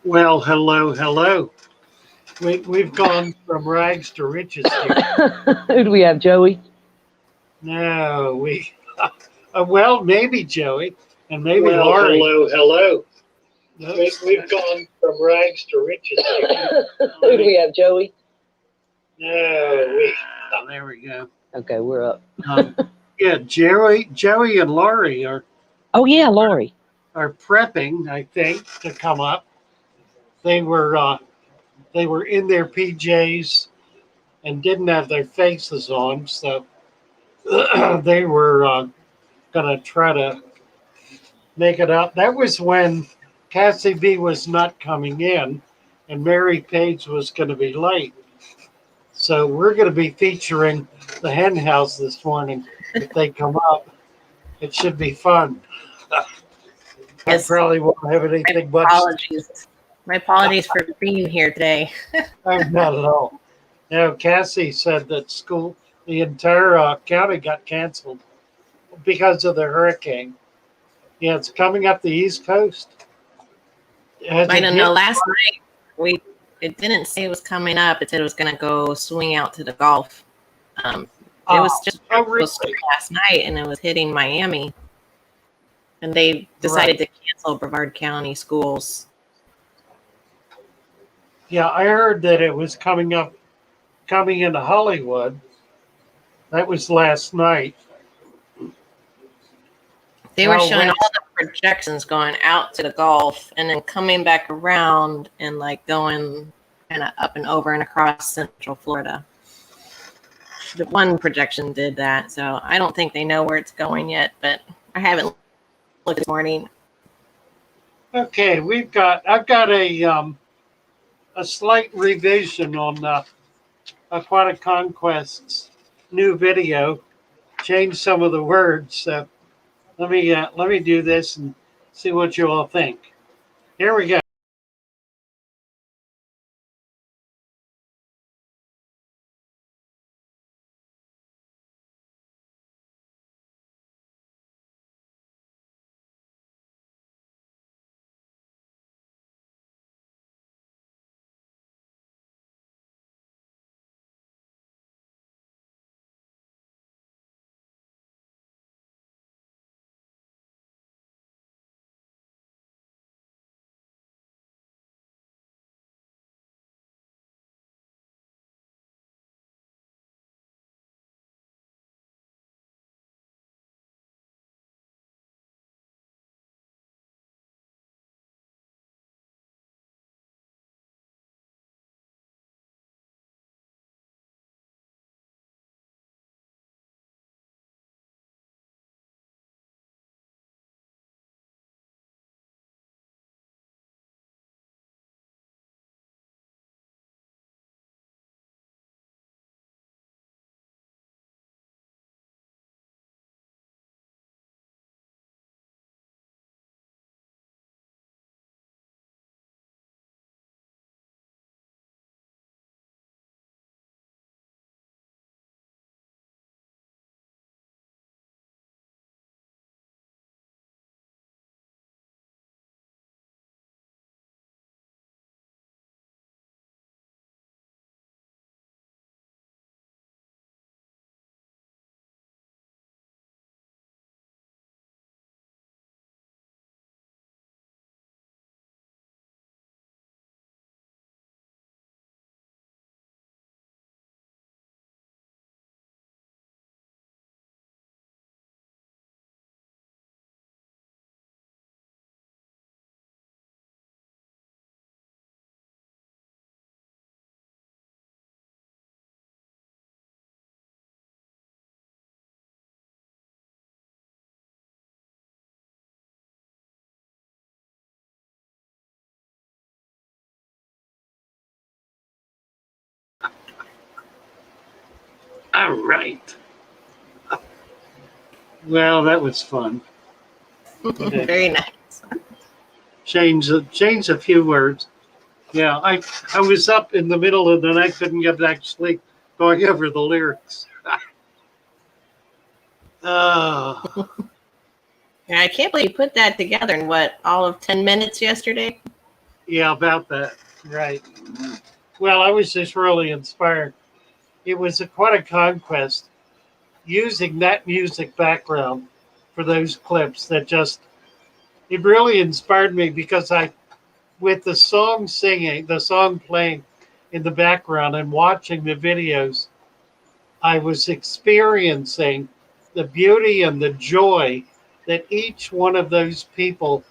Well, hello, hello. We've gone from rags to riches here. Who do we have, Joey? No, well, maybe Joey, and maybe Well, Laurie. hello. We've gone from rags to riches here. Who do we have, Joey? No, there we go. Okay, we're up. Yeah, Joey and Laurie Oh yeah, Laurie. are prepping, I think, to come up. They were in their PJs and didn't have their faces on, so they were gonna try to make it up. That was when KassCee Bee was not coming in, and Mary Page was going to be late. So we're going to be featuring the hen house this morning. If they come up, it should be fun. I probably won't have anything much. My apologies for being here today. Not at all. Now, Cassie said that the entire county got canceled because of the hurricane. Yeah, it's coming up the East Coast. I don't know. Last night it didn't say it was coming up. It said it was going to go swing out to the Gulf. It was just last night, and it was hitting Miami, and they decided to cancel Brevard County schools. Yeah, I heard that it was coming into Hollywood. That was last night. They were showing all the projections going out to the Gulf and then coming back around and like going kind of up and over and across Central Florida. The one projection did that, so I don't think they know where it's going yet, but I haven't looked this morning. Okay, I've got a slight revision on Aquatic Conquests new video. Change some of the words. So let me do this and see what you all think. Here we go. All right. Well, that was fun. Very nice. Change a few words. Yeah, I was up in the middle of the night, couldn't get back to sleep, going over the lyrics. Yeah, I can't believe you put that together in all of 10 minutes yesterday? Yeah, about that. Right. Well, I was just really inspired. It was Aquatic Conquest using that music background for those clips that just, it really inspired me because with the song singing, the song playing in the background and watching the videos, I was experiencing the beauty and the joy that each one of those people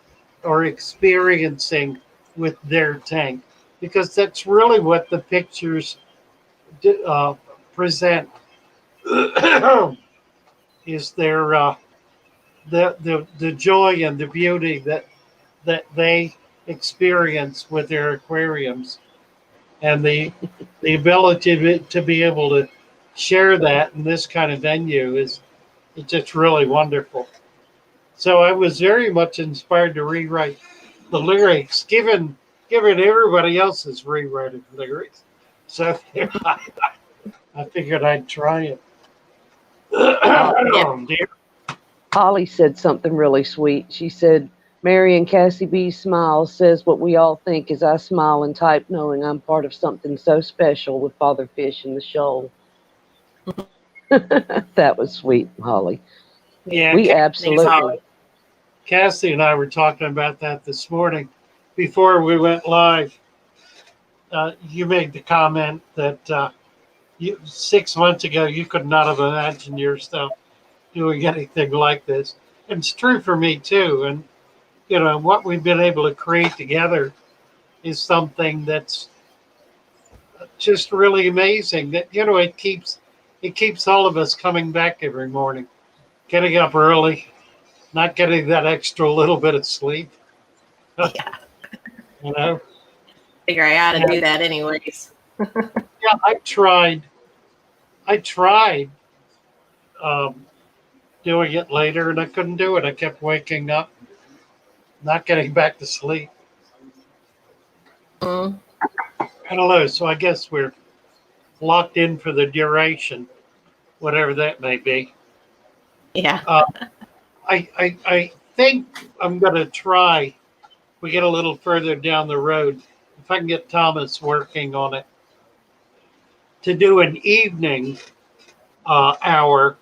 are experiencing with their tank, because that's really what the pictures present is the joy and the beauty that they experience with their aquariums, and the ability to be able to share that in this kind of venue is it's just really wonderful. So I was very much inspired to rewrite the lyrics, given everybody else is rewriting lyrics. So I figured I'd try it. Oh, dear. Holly said something really sweet. She said, Mary and KassCee Bee smile says what we all think as I smile and type knowing I'm part of something so special with Father Fish and the shoal. That was sweet, Holly. Yeah, We absolutely. KassCee and I were talking about that this morning before we went live. You made the comment that 6 months ago you could not have imagined yourself doing anything like this. And it's true for me too. And what we've been able to create together is something that's just really amazing. That it keeps all of us coming back every morning, getting up early, not getting that extra little bit of sleep. Yeah. Figure I ought to do that anyways. Yeah, I tried doing it later, and I couldn't do it. I kept waking up, not getting back to sleep. Mm. I don't know. So I guess we're locked in for the duration, whatever that may be. Yeah. I think I'm going to try. We get a little further down the road. If I can get Thomas working on it, to do an evening hour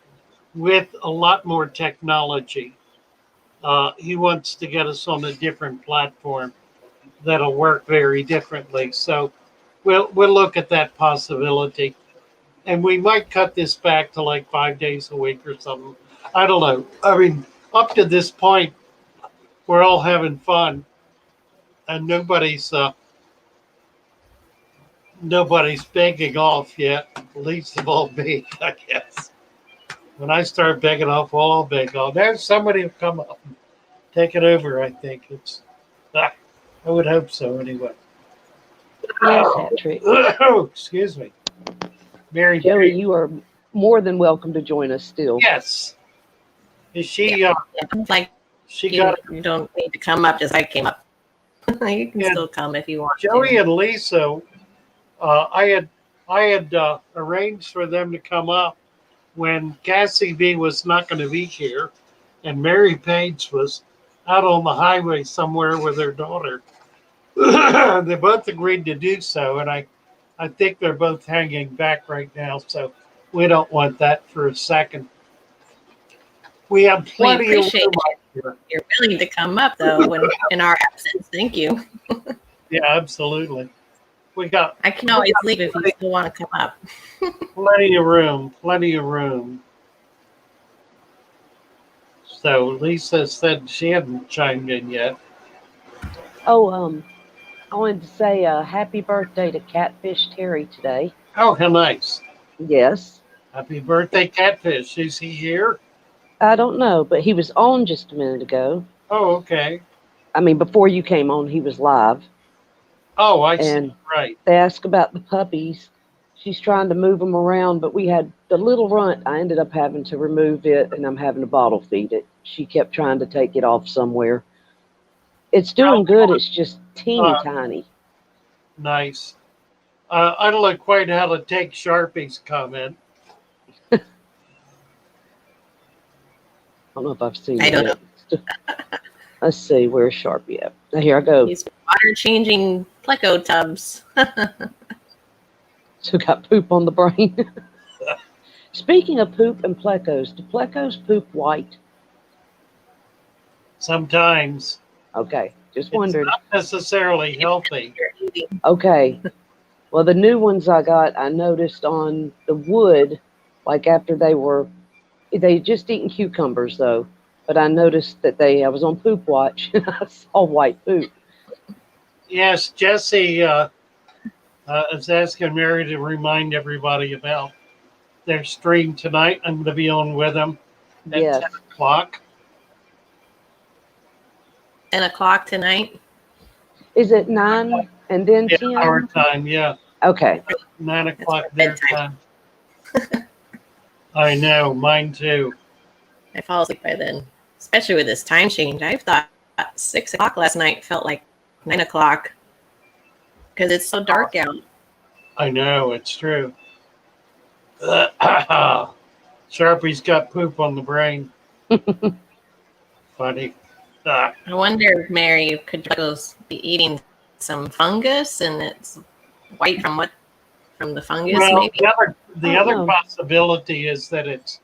with a lot more technology. He wants to get us on a different platform that'll work very differently. So we'll look at that possibility, and we might cut this back to like 5 days a week or something. I don't know. I mean, up to this point, we're all having fun, and nobody's begging off yet. Least of all me, I guess. When I start begging off, we'll all beg off. There's somebody who come up and take it over. I think I would hope so anyway. Yes, Patrick. Oh, excuse me. Mary Joey, you are more than welcome to join us still. Yes. Is she Like she you, got you don't need to come up just I came up. You can still come if you want Joey to. and Lisa, I had arranged for them to come up when KassCee Bee was not going to be here, and Mary Page was out on the highway somewhere with her daughter. They both agreed to do so, and I think they're both hanging back right now, so we don't want that for a second. We have plenty We appreciate of room up here. You're willing to come up though when in our absence. Thank you. Yeah, absolutely. We got I can always leave if you still want to come up. plenty of room, plenty of room. So Lisa said she hadn't chimed in yet. Oh, I wanted to say happy birthday to Catfish Terry today. Oh, how nice. Yes. Happy birthday, Catfish. Is he here? I don't know, but he was on just a minute ago. Oh, okay. I mean, before you came on, he was live. Oh, I And see. Right. they asked about the puppies. She's trying to move them around, but we had the little runt. I ended up having to remove it, and I'm having to bottle feed it. She kept trying to take it off somewhere. It's doing good. It's just teeny tiny. Nice. I don't know quite how to take Sharpie's comment. I don't know if I've seen I it don't yet. Let's see, where's Sharpie at? Here I go. He's water changing pleco tubs. So got poop on the brain. Speaking of poop and plecos, do plecos poop white? Sometimes Okay, just it's wondered. not necessarily healthy. Okay, well, the new ones I got, I noticed on the wood, like after they just eaten cucumbers though, but I noticed that I was on poop watch and I saw white poop. Yes, Jesse is asking Mary to remind everybody about their stream tonight. I'm going to be on with them at Yes. 10 o'clock. 10 o'clock tonight. Is it 9 and then 10? Our time, yeah. Okay. 9 o'clock their time. I know, mine too. I fall asleep by then, especially with this time change. I thought 6 o'clock last night felt like 9 o'clock because it's so dark out. I know, it's true. Sharpie's got poop on the brain. Funny. I wonder if Mary could be eating some fungus and it's white from what? From the fungus, Well, maybe? the other possibility is that it's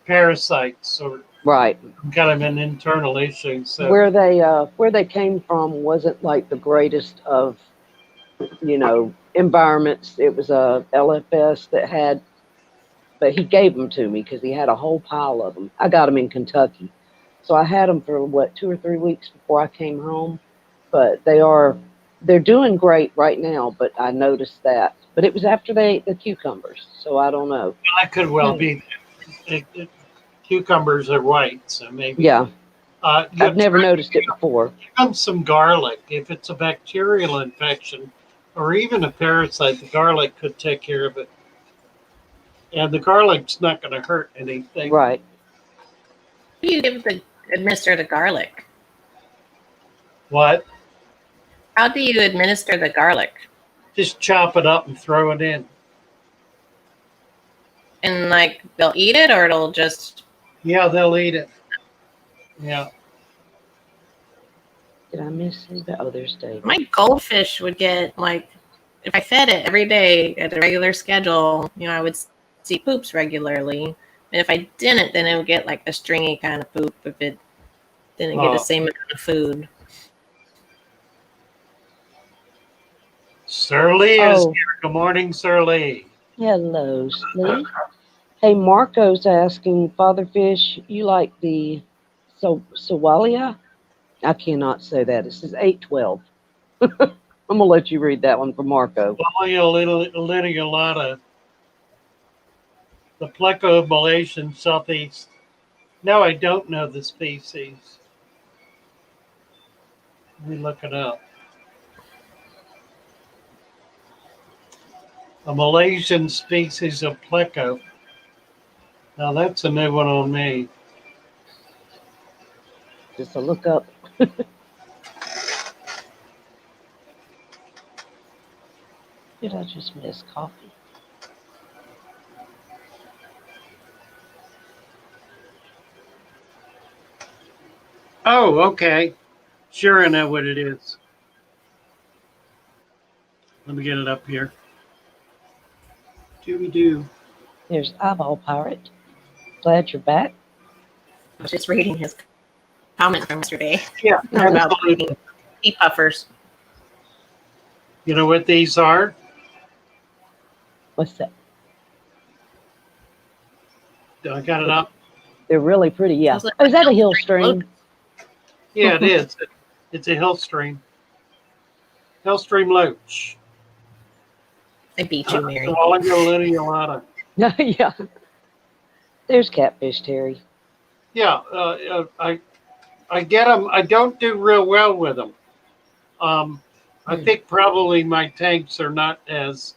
parasites or Right. kind of an internal issue. So Where they came from wasn't like the greatest of, environments. It was a LFS that had, but he gave them to me because he had a whole pile of them. I got them in Kentucky. So I had them for 2 or 3 weeks before I came home, but they're doing great right now. But I noticed that, but it was after they ate the cucumbers, so I don't know. that could well be. Cucumbers are white, so maybe. Yeah, I've never try- noticed it before. Give them some garlic. If it's a bacterial infection or even a parasite, the garlic could take care of it. And the garlic's not going to hurt anything. Right. How do you administer the garlic? What? How do you administer the garlic? Just chop it up and throw it in. And like they'll eat it or it'll just... Yeah, they'll eat it. Yeah. Did I miss anything? Oh, there's Dave. My goldfish would get if I fed it every day at a regular schedule, I would see poops regularly. And if I didn't, then it would get like a stringy kind of poop if it didn't get the same amount of food. Sir Lee is here. Good morning, Sir Lee. Hello, Slee. Hey, Marco's asking, Father Fish, you like the Sowalia? I cannot say that. It says 812. I'm going to let you read that one for Marco. Litiolata, the pleco Malaysian southeast. No, I don't know the species. Let me look it up. A Malaysian species of pleco. Now that's a new one on me. Just a look up. Did I just miss coffee? Oh, okay. Sure, I know what it is. Let me get it up here. Dooby-doo. There's Eyeball Pirate. Glad you're back. I was just reading his comment from yesterday Yeah, about eating pea puffers. You know what these are? What's that? I got it up. They're really pretty, yeah. Sounds like Oh, is that a a hill stream. stream? Yeah, it is. It's a hill stream. Hill stream loach. I beat you, Mary. Litiolata. Yeah. There's Catfish Terry. Yeah, I get them. I don't do real well with them. I think probably my tanks are not as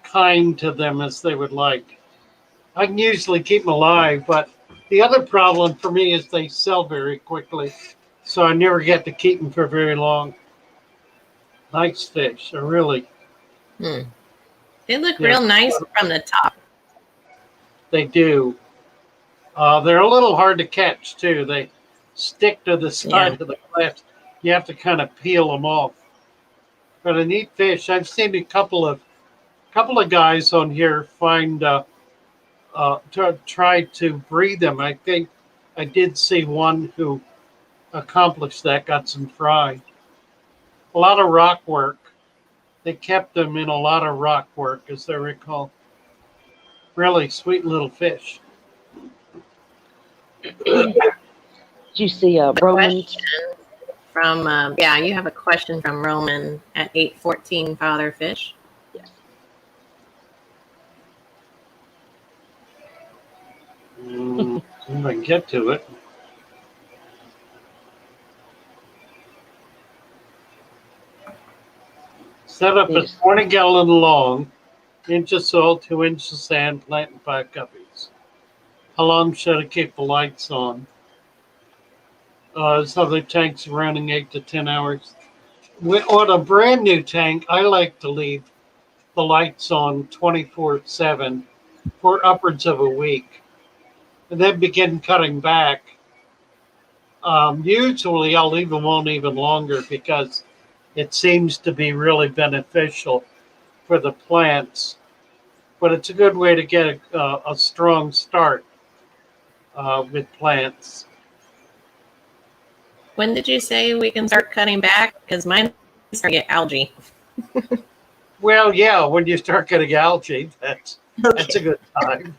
kind to them as they would like. I can usually keep them alive, but the other problem for me is they sell very quickly, so I never get to keep them for very long. Nice fish, are really. They look real nice from the top. They do. They're a little hard to catch too. They stick to the side of the glass. You have to kind of peel them off. But a neat fish. I've seen a couple of guys on here find to try to breed them. I think I did see one who accomplished that. Got some fry. A lot of rock work. They kept them in a lot of rock work, as I recall. Really sweet little fish. Did you see Roman's? From yeah, you have a question from Roman at 814 Father Fish. Yes. If I can get to it. Set up a 20-gallon long, inch of salt, 2 inches of sand, plant in 5 guppies. How long should I keep the lights on? So the tank's running 8 to 10 hours. On a brand new tank, I like to leave the lights on 24/7 for upwards of a week, and then begin cutting back. Usually, I'll leave them on even longer because it seems to be really beneficial for the plants. But it's a good way to get a strong start with plants. When did you say we can start cutting back? Because mine start to get algae. Well, yeah, when you start getting algae, that's a good time.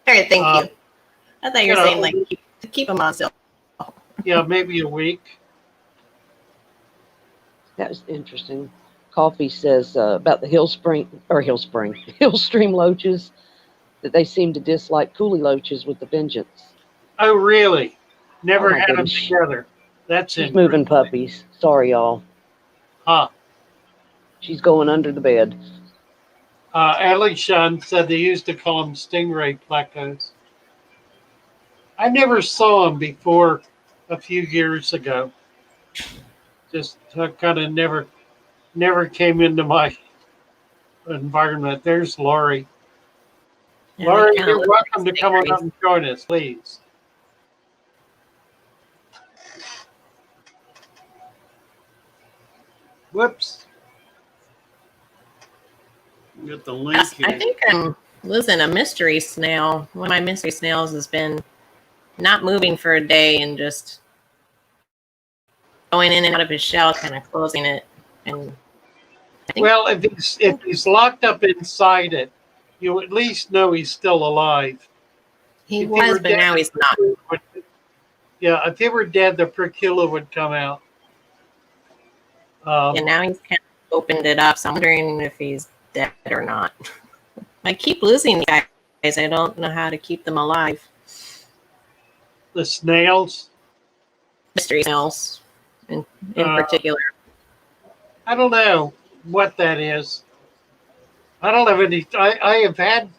All right, thank you. I thought you were saying like keep them on still. Yeah, maybe a week. That was interesting. Coffee says about the hillstream loaches that they seem to dislike coolie loaches with a vengeance. Oh, really? Never had goodness. them together. That's She's moving puppies. Sorry, y'all. Huh. She's going under the bed. Elishan said they used to call them stingray plecos. I never saw them before a few years ago. Just kind of never came into my environment. There's Laurie. Yeah, Laurie, you're welcome to come on up and join us, please. Whoops. Get the link here. I think I'm losing a mystery snail. One of my mystery snails has been not moving for a day and just going in and out of his shell, kind of closing it. And well, if he's locked up inside it, you at least know he's still alive. He was, but now he's not. Yeah, if he were dead, the percula would come out. And now he's kind of opened it up, so I'm wondering if he's dead or not. I keep losing these guys. I don't know how to keep them alive. The snails? Mystery snails, in particular. I don't know what that is. I don't have any. I have had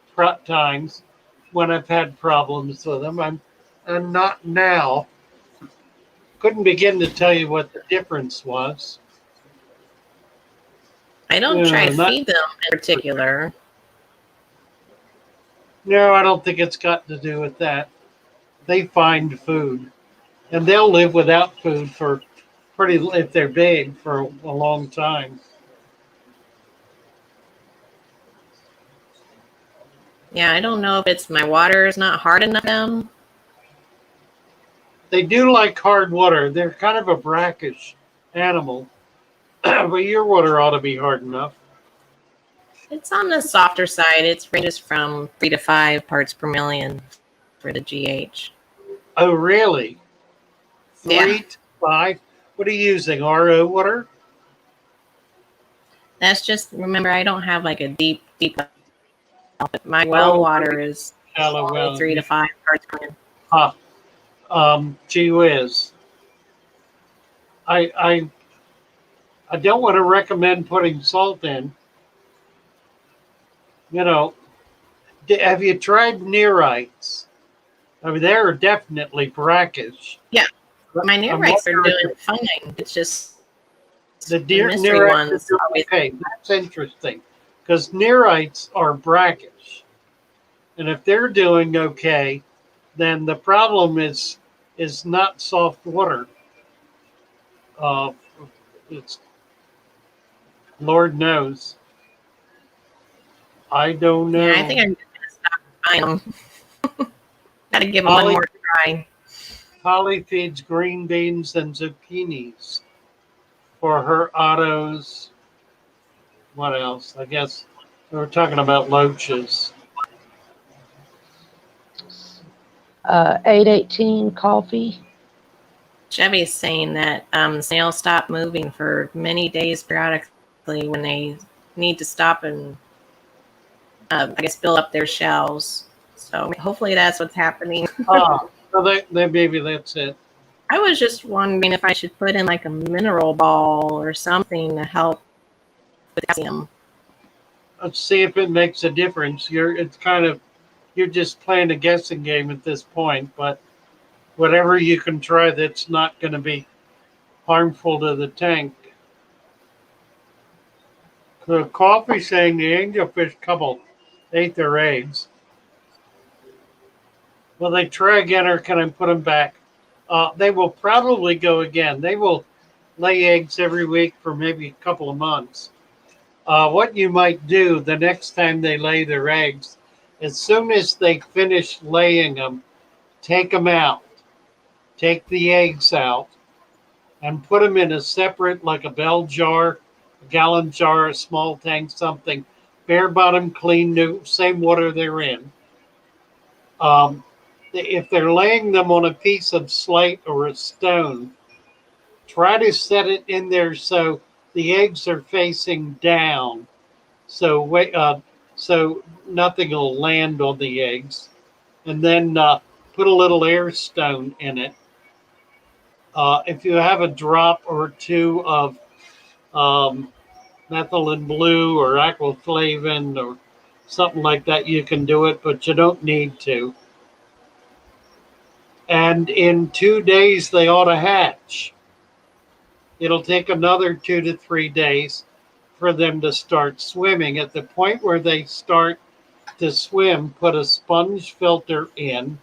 times when I've had problems with them. I'm not now. Couldn't begin to tell you what the difference was. I don't try to feed them in particular. No, I don't think it's got to do with that. They find food, and they'll live without food for if they're big, for a long time. Yeah, I don't know if it's my water is not hard enough for them. They do like hard water. They're kind of a brackish animal, but your water ought to be hard enough. It's on the softer side. It ranges from 3 to 5 parts per million for the GH. Oh, really? 3 to 5? What are you using? RO water? That's just, remember, I don't have like a deep well. My well water is shallow well. 3 to 5 parts per million. Gee whiz. I don't want to recommend putting salt in. You know, have you tried nearites? I mean, they're definitely brackish. Yeah, my nearites are doing fine. It's just the mystery ones. Okay, that's interesting because nearites are brackish, and if they're doing okay, then the problem is not soft water. It's Lord knows. I don't know. Yeah, I think I'm just gonna stop buying them. Gotta give them one Holly, more try. Holly feeds green beans and zucchinis for her autos. What else? I guess we were talking about loaches. 818 coffee. Chevy's saying that snails stop moving for many days periodically when they need to stop and, I guess, fill up their shells. So hopefully that's what's happening. So maybe that's it. I was just wondering if I should put in like a mineral ball or something to help with calcium. Let's see if it makes a difference. You're just playing a guessing game at this point, but whatever you can try that's not going to be harmful to the tank. The coffee saying the angelfish couple ate their eggs. Will they try again, or can I put them back? They will probably go again. They will lay eggs every week for maybe a couple of months. What you might do the next time they lay their eggs, as soon as they finish laying them, take them out. Take the eggs out and put them in a separate, like a bell jar, a gallon jar, a small tank, something. Bare bottom, clean, new, same water they're in. If they're laying them on a piece of slate or a stone, try to set it in there so the eggs are facing down. So nothing will land on the eggs. And then put a little air stone in it. If you have a drop or two of methylene blue or aquaflavin or something like that, you can do it, but you don't need to. And in 2 days, they ought to hatch. It'll take another 2 to 3 days for them to start swimming. At the point where they start to swim, put a sponge filter in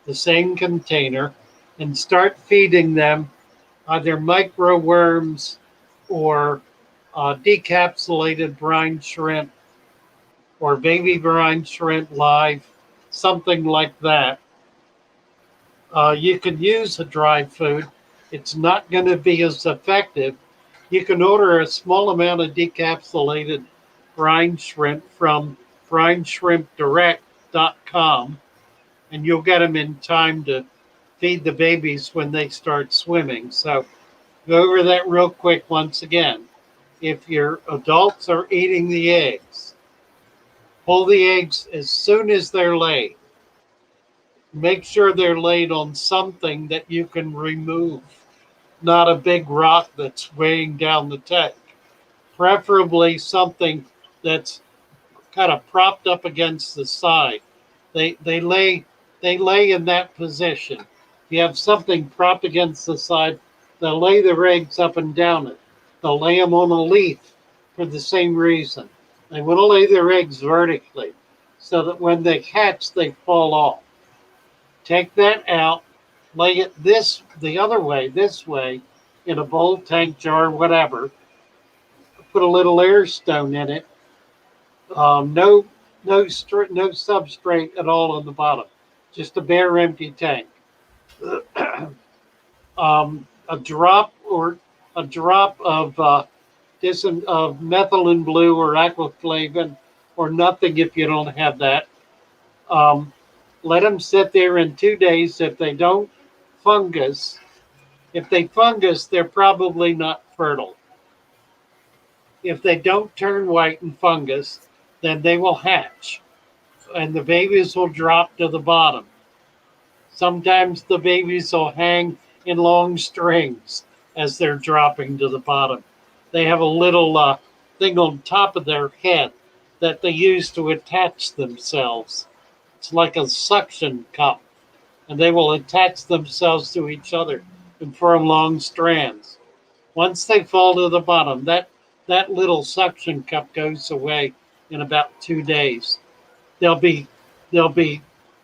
the same container and start feeding them either micro worms or decapsulated brine shrimp or baby brine shrimp live, something like that. You could use a dry food. It's not going to be as effective. You can order a small amount of decapsulated brine shrimp from brineshrimpdirect.com, and you'll get them in time to feed the babies when they start swimming. So go over that real quick once again. If your adults are eating the eggs, pull the eggs as soon as they're laid. Make sure they're laid on something that you can remove, not a big rock that's weighing down the tank. Preferably something that's kind of propped up against the side. They lay in that position. You have something propped against the side, they'll lay their eggs up and down it. They'll lay them on a leaf for the same reason. They want to lay their eggs vertically so that when they hatch, they fall off. Take that out, lay it the other way, this way, in a bowl, tank, jar, whatever. Put a little air stone in it. No substrate at all on the bottom. Just a bare empty tank. A drop of methylene blue or aquaflavin, or nothing if you don't have that. Let them sit there in 2 days. If they don't fungus, they're probably not fertile. If they don't turn white and fungus, then they will hatch, and the babies will drop to the bottom. Sometimes the babies will hang in long strings as they're dropping to the bottom. They have a little thing on top of their head that they use to attach themselves. It's like a suction cup, and they will attach themselves to each other and form long strands. Once they fall to the bottom, that little suction cup goes away in about 2 days. They'll be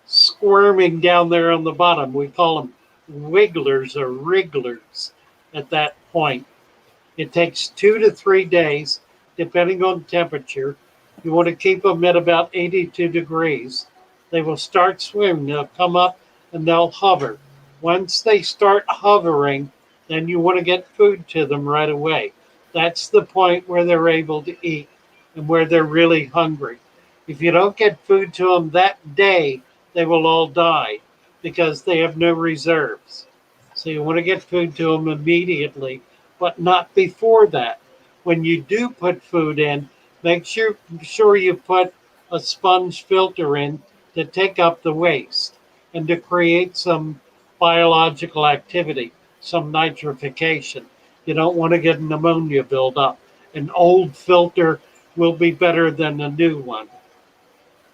squirming down there on the bottom. We call them wigglers or wrigglers at that point. It takes 2 to 3 days, depending on temperature. You want to keep them at about 82 degrees. They will start swimming. They'll come up and they'll hover. Once they start hovering, then you want to get food to them right away. That's the point where they're able to eat and where they're really hungry. If you don't get food to them that day, they will all die because they have no reserves. So you want to get food to them immediately, but not before that. When you do put food in, make sure you put a sponge filter in to take up the waste and to create some biological activity, some nitrification. You don't want to get an ammonia buildup. An old filter will be better than a new one.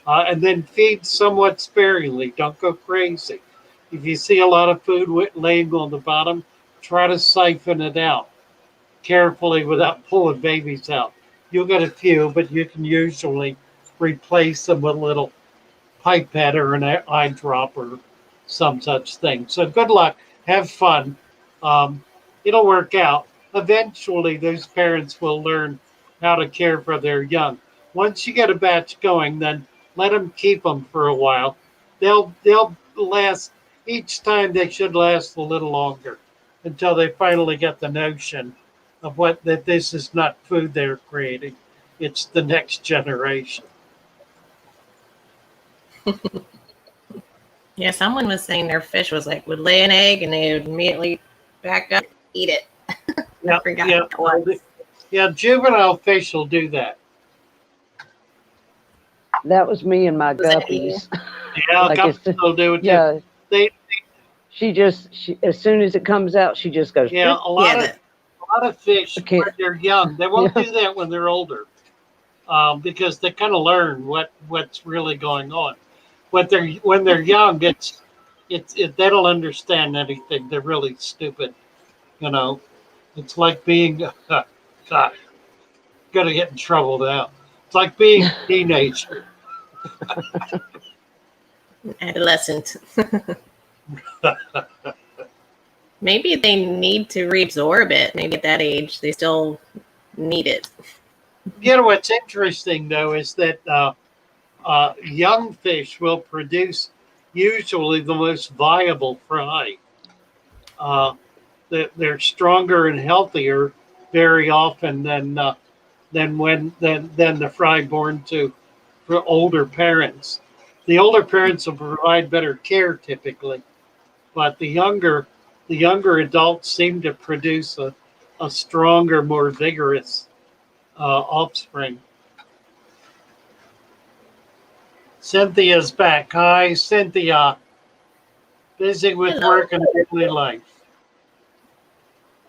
And then feed somewhat sparingly. Don't go crazy. If you see a lot of food laying on the bottom, try to siphon it out carefully without pulling babies out. You'll get a few, but you can usually replace them with a little pipette or an eye drop or some such thing. So good luck. Have fun. Um, it'll work out. Eventually, those parents will learn how to care for their young. Once you get a batch going, then let them keep them for a while. They'll last. Each time they should last a little longer until they finally get the notion of what that this is not food they're creating. It's the next generation. Yeah, someone was saying their fish was like would lay an egg and they would immediately back up, eat it. Yeah, I forgot yeah, what it was. yeah. Juvenile fish will do that. That was me and my Was that you? guppies. Yeah, Like guppies it's, will do it too. yeah, They, she as soon as it comes out, she just goes, yeah, "Bloop." Yeah, a lot of fish I can't, when they're young. They won't yeah, do that when they're older, because they kind of learn what's really going on. When they're young, they don't understand anything. They're really stupid. You know, it's like being God, gonna get in trouble now. It's like being a teenager. adolescent. Maybe they need to reabsorb it. Maybe at that age they still need it. You know what's interesting though is that young fish will produce usually the most viable fry. Uh, they're stronger and healthier very often than the fry born to for older parents. The older parents will provide better care typically, but the younger adults seem to produce a stronger, more vigorous offspring. Cynthia's back. Hi, Cynthia. Busy with Hello. work and daily life.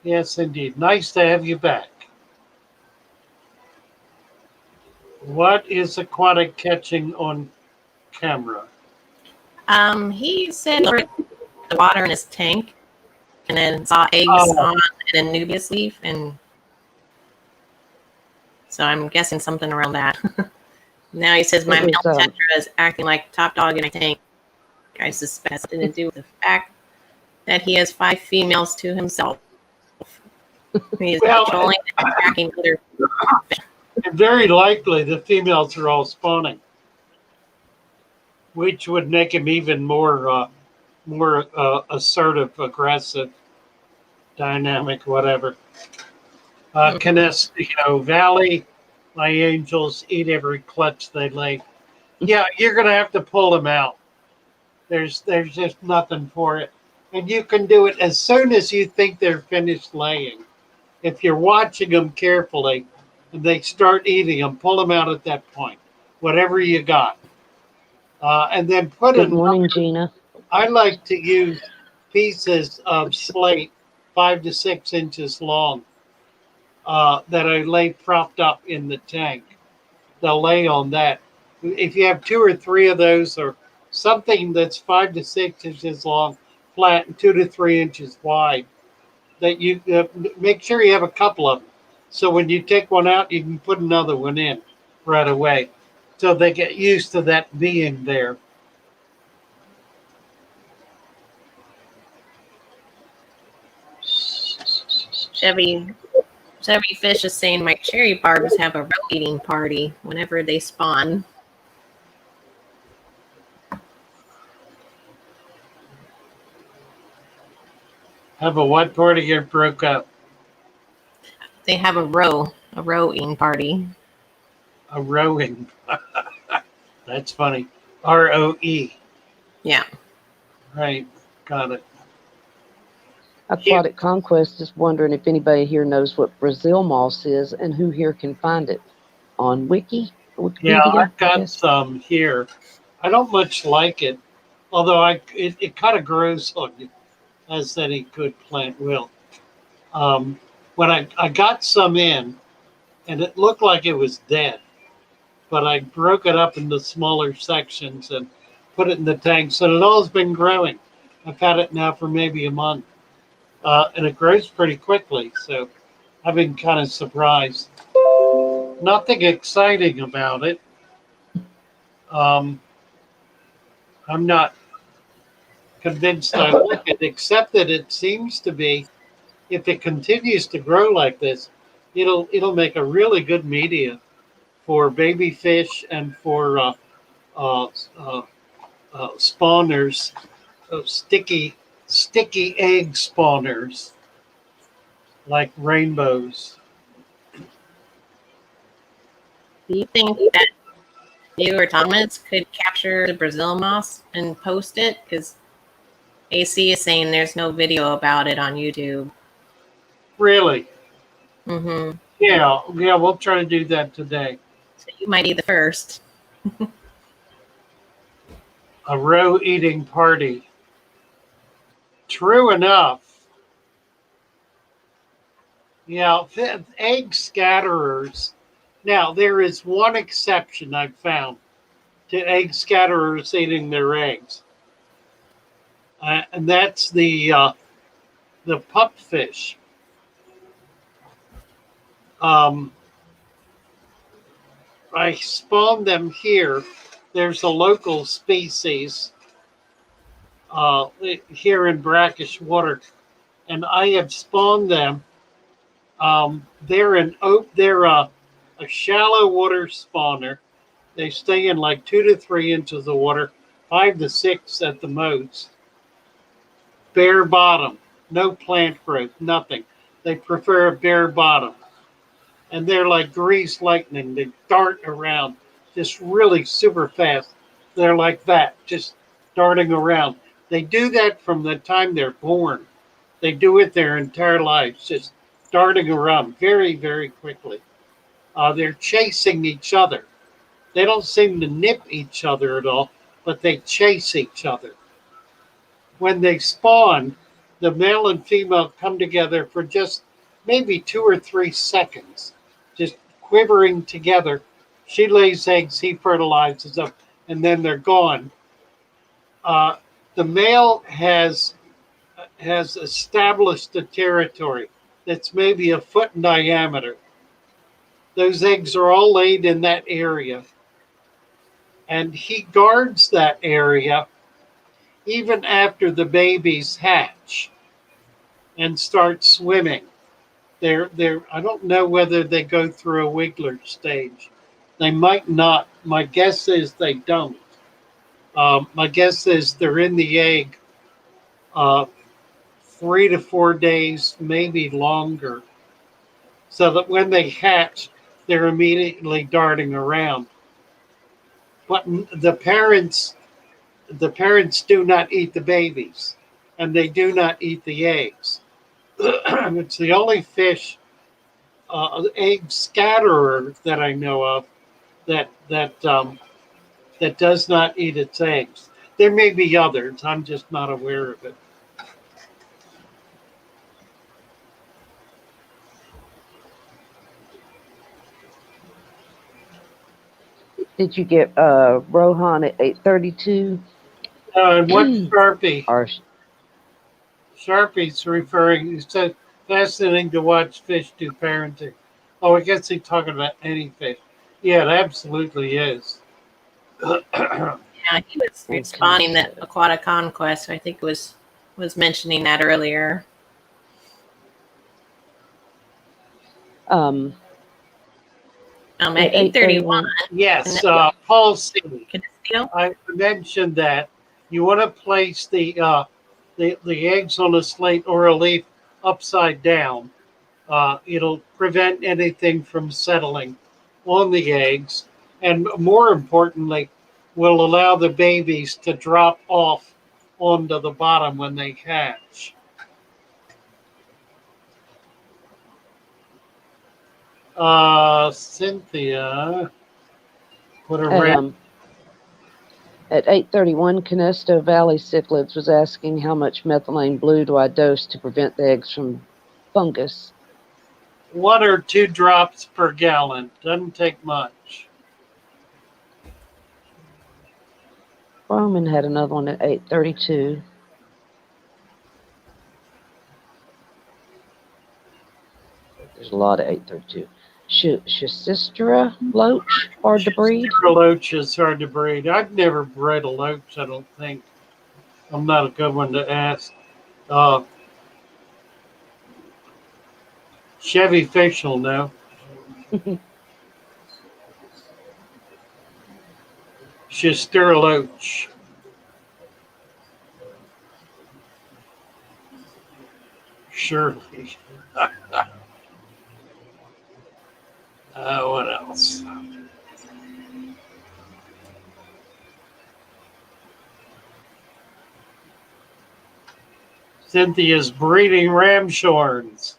Yes, indeed. Nice to have you back. What is Aquatic catching on camera? He said the water in his tank and then saw eggs Oh, on an Anubias leaf, and so I'm guessing something around that. Now he says my it male was, tetra is acting like top dog in a tank. I suspect it has something to do with the fact that he has 5 females to himself. He is well, controlling and attacking other fish. and very likely the females are all spawning, which would make him even more assertive, aggressive, dynamic, whatever. Canestino Valley, my angels eat every clutch they lay. Yeah, you're gonna have to pull them out. There's just nothing for it, and you can do it as soon as you think they're finished laying. If you're watching them carefully, and they start eating them, pull them out at that point, whatever you got, and then put good another. morning, Gina. I like to use pieces of slate 5 to 6 inches long that I lay propped up in the tank. They'll lay on that. If you have 2 or 3 of those, or something that's 5 to 6 inches long, flat, and 2 to 3 inches wide, that you make sure you have a couple of them. So when you take one out, you can put another one in right away. So they get used to that being there. Chevy Chevyfish is saying my cherry barbs have a roe eating party whenever they spawn. Have a what party get broke up? They have a roe eating party. A rowing. That's funny. ROE. Yeah. Right. Got it. Aquatic Conquest is wondering if anybody here knows what Brazil moss is and who here can find it on Yeah, Wikipedia. I've got some here. I don't much like it, although it kind of grows on you, as any good plant will. When I got some in, and it looked like it was dead, but I broke it up into smaller sections and put it in the tanks, and it all's been growing. I've had it now for maybe a month, and it grows pretty quickly, so I've been kind of surprised. Nothing exciting about it. I'm not convinced I like it, except that it seems to be, if it continues to grow like this, it'll make a really good media for baby fish and for uh, uh, spawners, sticky egg spawners like rainbows. Do you think that you or Thomas could capture the Brazil moss and post it? Because AC is saying there's no video about it on YouTube. Really? Mm-hmm. Yeah, we'll try to do that today. So you might be the first. A roe eating party. True enough. Yeah, egg scatterers. Now, there is one exception I've found to egg scatterers eating their eggs, and that's the pupfish. I spawned them here. There's a local species here in brackish water, and I have spawned them. They're a shallow water spawner. They stay in like 2 to 3 inches of water, 5 to 6 at the most. Bare bottom, no plant growth, nothing. They prefer a bare bottom. And they're like greased lightning. They dart around just really super fast. They're like that, just darting around. They do that from the time they're born. They do it their entire lives, just darting around very, very quickly. They're chasing each other. They don't seem to nip each other at all, but they chase each other. When they spawn, the male and female come together for just maybe 2 or 3 seconds, just quivering together. She lays eggs, he fertilizes them, and then they're gone. The male has established a territory that's maybe a foot in diameter. Those eggs are all laid in that area. And he guards that area even after the babies hatch and start swimming. I don't know whether they go through a wiggler stage. They might not. My guess is they don't. My guess is they're in the egg 3 to 4 days, maybe longer, so that when they hatch, they're immediately darting around. But the parents do not eat the babies, and they do not eat the eggs. It's the only fish, egg scatterer that I know of that does not eat its eggs. There may be others. I'm just not aware of it. Did you get Rohan at 832? What Sharpie? Or Sharpie's referring. He said, fascinating to watch fish do parenting. Oh, I guess he's talking about any fish. Yeah, it absolutely is. Yeah, he was responding that Aquatic Conquests. I think was mentioning that earlier. Um, At at 8:31. 8:31. Yes, Yeah. Paul C. Can you know? I mentioned that you want to place the eggs on a slate or a leaf upside down. It'll prevent anything from settling on the eggs, and more importantly, will allow the babies to drop off onto the bottom when they hatch. Cynthia, put a At, red. at 8:31, Canesto Valley Cichlids was asking how much methylene blue do I dose to prevent the eggs from fungus. 1 or 2 drops per gallon. Doesn't take much. Roman had another one at 8:32. There's a lot at 8:32. Shasistra loach, hard to breed. Loach is hard to breed. I've never bred a loach, I don't think. I'm not a good one to ask. Chevyfish will know. Loach. Surely. What else? Cynthia's breeding ramshorns.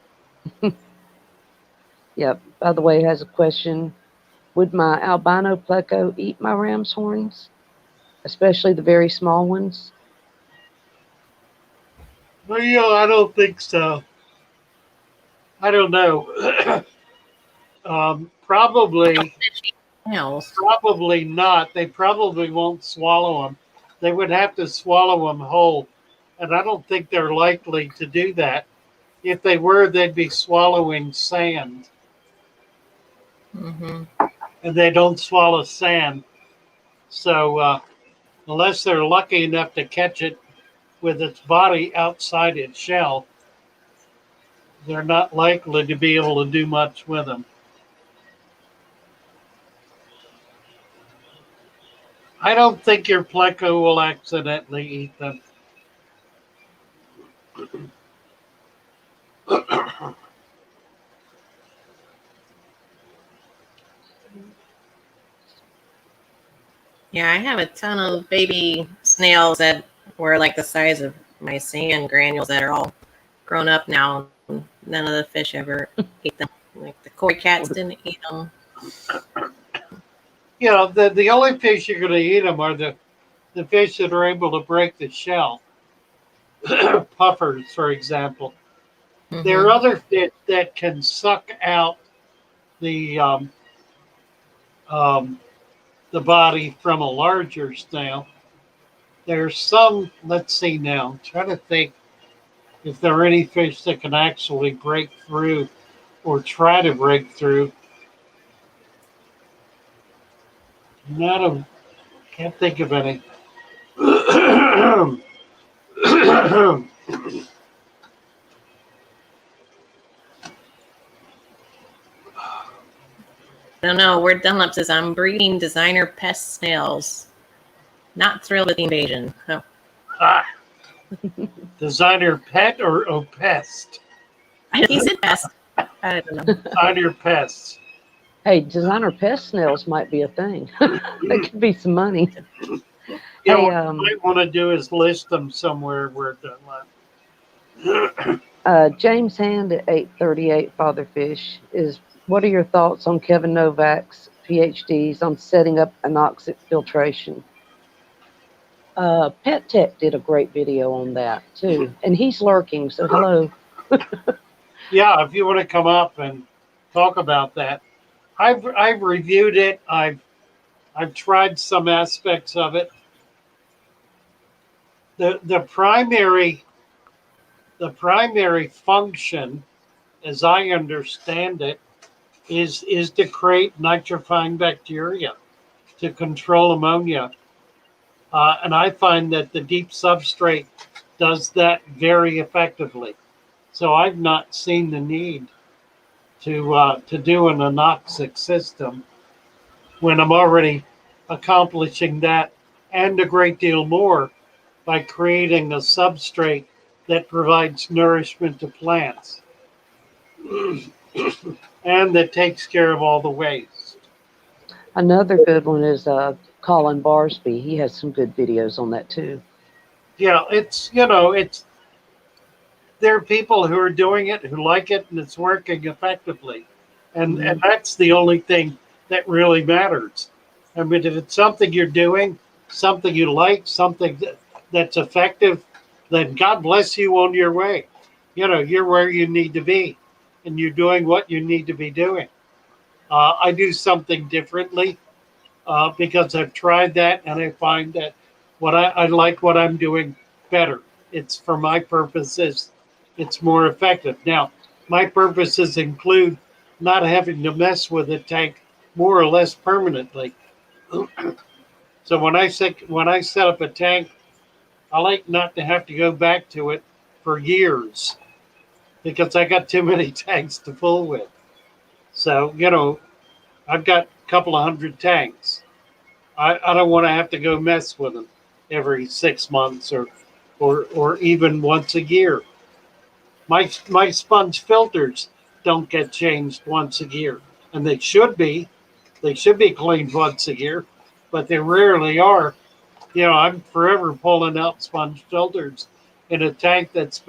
Yep. By the way, has a question. Would my albino pleco eat my ram's horns, especially the very small ones? Well, I don't think so. I don't know. Probably Snails. Probably not. They probably won't swallow them. They would have to swallow them whole. And I don't think they're likely to do that. If they were, they'd be swallowing sand. Mm-hmm. And they don't swallow sand. So unless they're lucky enough to catch it with its body outside its shell, they're not likely to be able to do much with them. I don't think your pleco will accidentally eat them. Yeah, I have a ton of baby snails that were like the size of my sand granules that are all grown up now. None of the fish ever ate them. Like the koi cats didn't eat them. The only fish you're going to eat them are the fish that are able to break the shell. Puffers, for example. Mm-hmm. There are other fish that can suck out the body from a larger snail. There's some, let's see now, I'm trying to think if there are any fish that can actually break through or try to break through. Can't think of any. No, no, Word Dunlop says, I'm breeding designer pest snails. Not thrilled with the invasion. Oh. Designer pet or pest? I think he said pest. I don't know. Designer pests. Hey, designer pest snails might be a thing. That could be some money. Yeah, Hey, what I might want to do is list them somewhere where Dunlop. James Hand at 8:38, Fatherfish is. What are your thoughts on Kevin Novak's PhDs on setting up anoxic filtration? Pet Tech did a great video on that too, and he's lurking. So hello. Yeah, if you want to come up and talk about that, I've reviewed it. I've tried some aspects of it. The primary function, as I understand it, is to create nitrifying bacteria to control ammonia. And I find that the deep substrate does that very effectively. So I've not seen the need to do an anoxic system when I'm already accomplishing that and a great deal more by creating a substrate that provides nourishment to plants and that takes care of all the waste. Another good one is Colin Barsby. He has some good videos on that too. Yeah, it's there are people who are doing it who like it and it's working effectively, and that's the only thing that really matters. I mean, if it's something you're doing, something you like, something that's effective, then God bless you on your way. You're where you need to be, and you're doing what you need to be doing. I do something differently because I've tried that, and I find that I like what I'm doing better. It's for my purposes. It's more effective. Now, my purposes include not having to mess with a tank more or less permanently. So when I set up a tank, I like not to have to go back to it for years because I got too many tanks to fool with. So I've got a couple of hundred tanks. I don't want to have to go mess with them every 6 months or even once a year. My sponge filters don't get changed once a year, and they should be. They should be cleaned once a year, but they rarely are. I'm forever pulling out sponge filters in a tank that's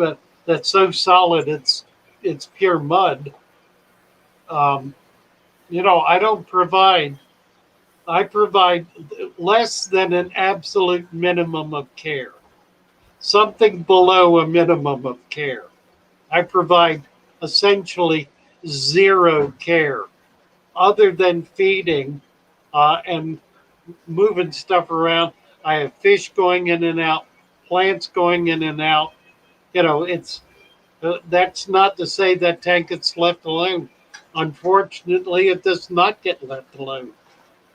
so solid it's pure mud. Um, I don't provide. I provide less than an absolute minimum of care, something below a minimum of care. I provide essentially zero care other than feeding and moving stuff around. I have fish going in and out, plants going in and out. It's that's not to say that tank gets left alone. Unfortunately, it does not get left alone.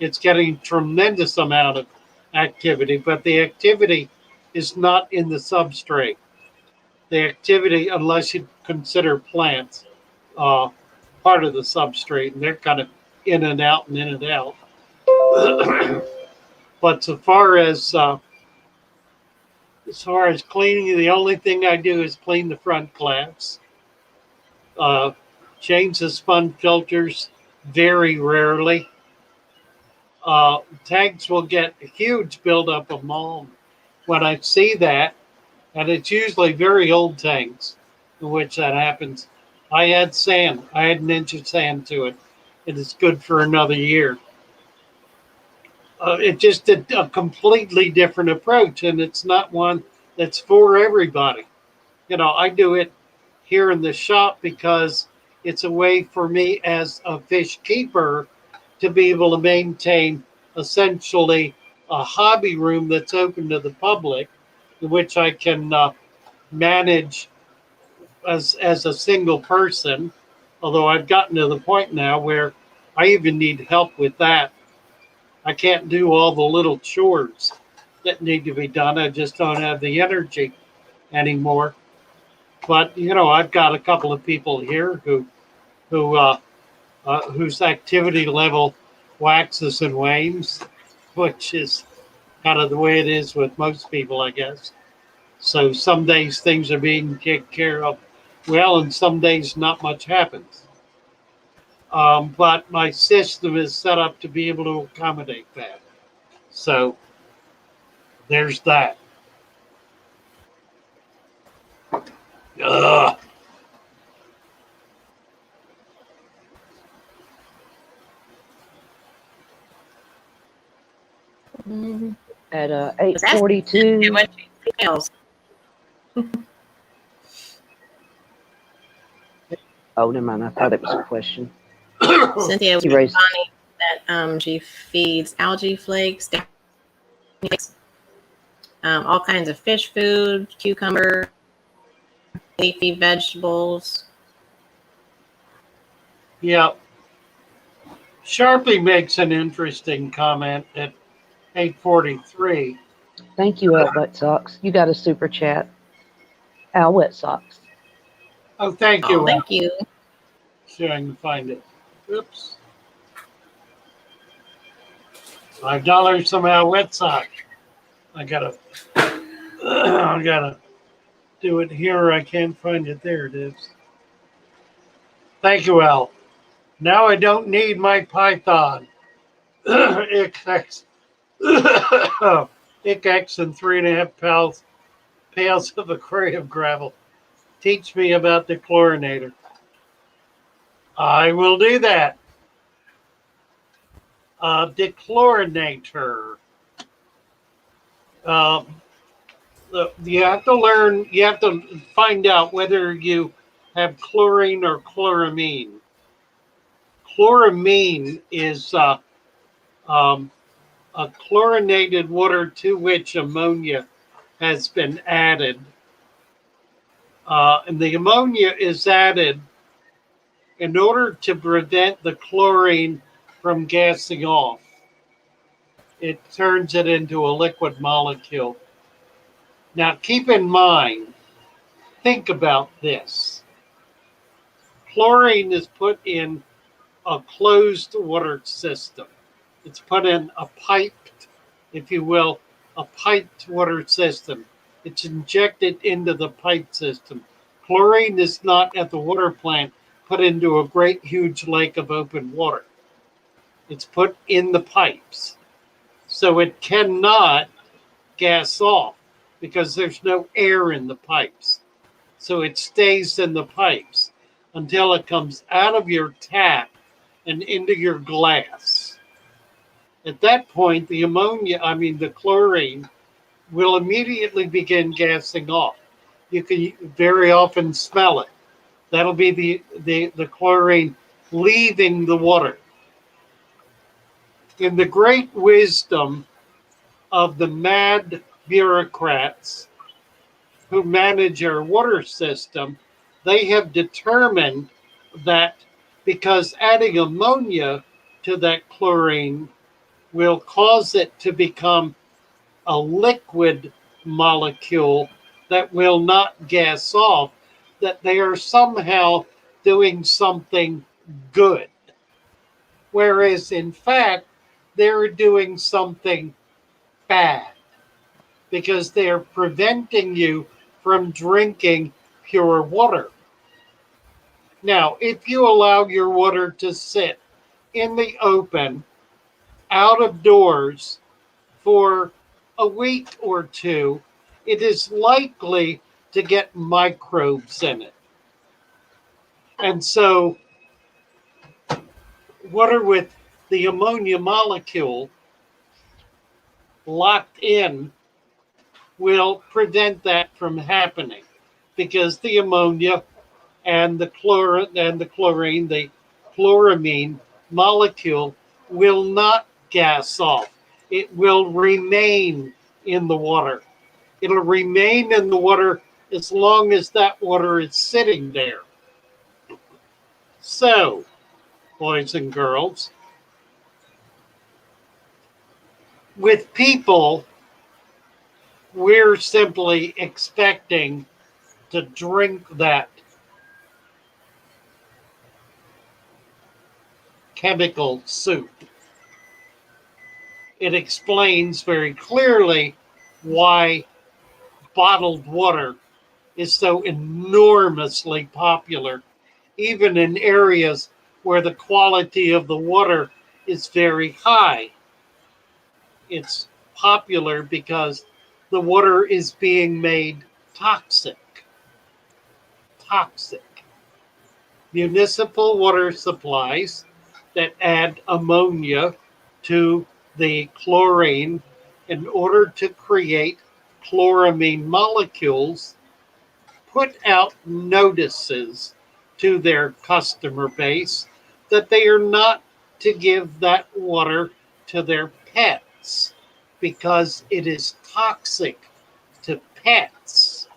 It's getting tremendous amount of activity, but the activity is not in the substrate. The activity, unless you consider plants, uh, part of the substrate, and they're kind of in and out and in and out. But as far as cleaning, the only thing I do is clean the front glass, uh, change the sponge filters very rarely. Tanks will get a huge buildup of mold when I see that, and it's usually very old tanks in which that happens. I had sand. I had an inch of sand to it. It is good for another year. It's just a completely different approach, and it's not one that's for everybody. I do it here in the shop because it's a way for me as a fish keeper to be able to maintain essentially a hobby room that's open to the public, in which I can manage as a single person. Although I've gotten to the point now where I even need help with that. I can't do all the little chores that need to be done. I just don't have the energy anymore. But I've got a couple of people here whose activity level waxes and wanes, which is kind of the way it is with most people, I guess. So some days things are being taken care of well, and some days not much happens. But my system is set up to be able to accommodate that. So there's that. Ugh. At Was that 8:42. what she feels? Oh, never mind. I thought it was a question. Cynthia was You raised- responding that she feeds algae flakes, all kinds of fish food, cucumber, leafy vegetables. Yeah. Sharpie makes an interesting comment at 8:43. Thank you, Al Wet Socks. You got a super chat. Al Wet Socks. Oh, thank you. Oh, thank you. see if I can find it. Oops. $5 somehow wet sock. I gotta do it here. I can't find it. There it is. Thank you, Al. Now I don't need my Python. ICX and 3.5 pails of aquarium gravel. Teach me about the chlorinator. I will do that. Dechlorinator. You have to learn, you have to find out whether you have chlorine or chloramine. Chloramine is a chlorinated water to which ammonia has been added. And the ammonia is added in order to prevent the chlorine from gassing off. It turns it into a liquid molecule. Now, keep in mind, think about this. Chlorine is put in a closed water system. It's put in a piped, if you will, a piped water system. It's injected into the pipe system. Chlorine is not at the water plant put into a great huge lake of open water. It's put in the pipes. So it cannot gas off because there's no air in the pipes. So it stays in the pipes until it comes out of your tap and into your glass. At that point, the chlorine will immediately begin gassing off. You can very often smell it. That'll be the chlorine leaving the water. In the great wisdom of the mad bureaucrats who manage our water system, they have determined that because adding ammonia to that chlorine will cause it to become a liquid molecule that will not gas off, that they are somehow doing something good. Whereas in fact, they're doing something bad because they're preventing you from drinking pure water. Now, if you allow your water to sit in the open, out of doors for a week or two, it is likely to get microbes in it. And so, water with the ammonia molecule locked in will prevent that from happening because the ammonia and the chlorine, the chloramine molecule will not gas off. It will remain in the water. It'll remain in the water as long as that water is sitting there. So, boys and girls, with people, we're simply expecting to drink that chemical soup. It explains very clearly why bottled water is so enormously popular, even in areas where the quality of the water is very high. It's popular because the water is being made toxic. Municipal water supplies that add ammonia to the chlorine in order to create chloramine molecules put out notices to their customer base that they are not to give that water to their pets because it is toxic to pets.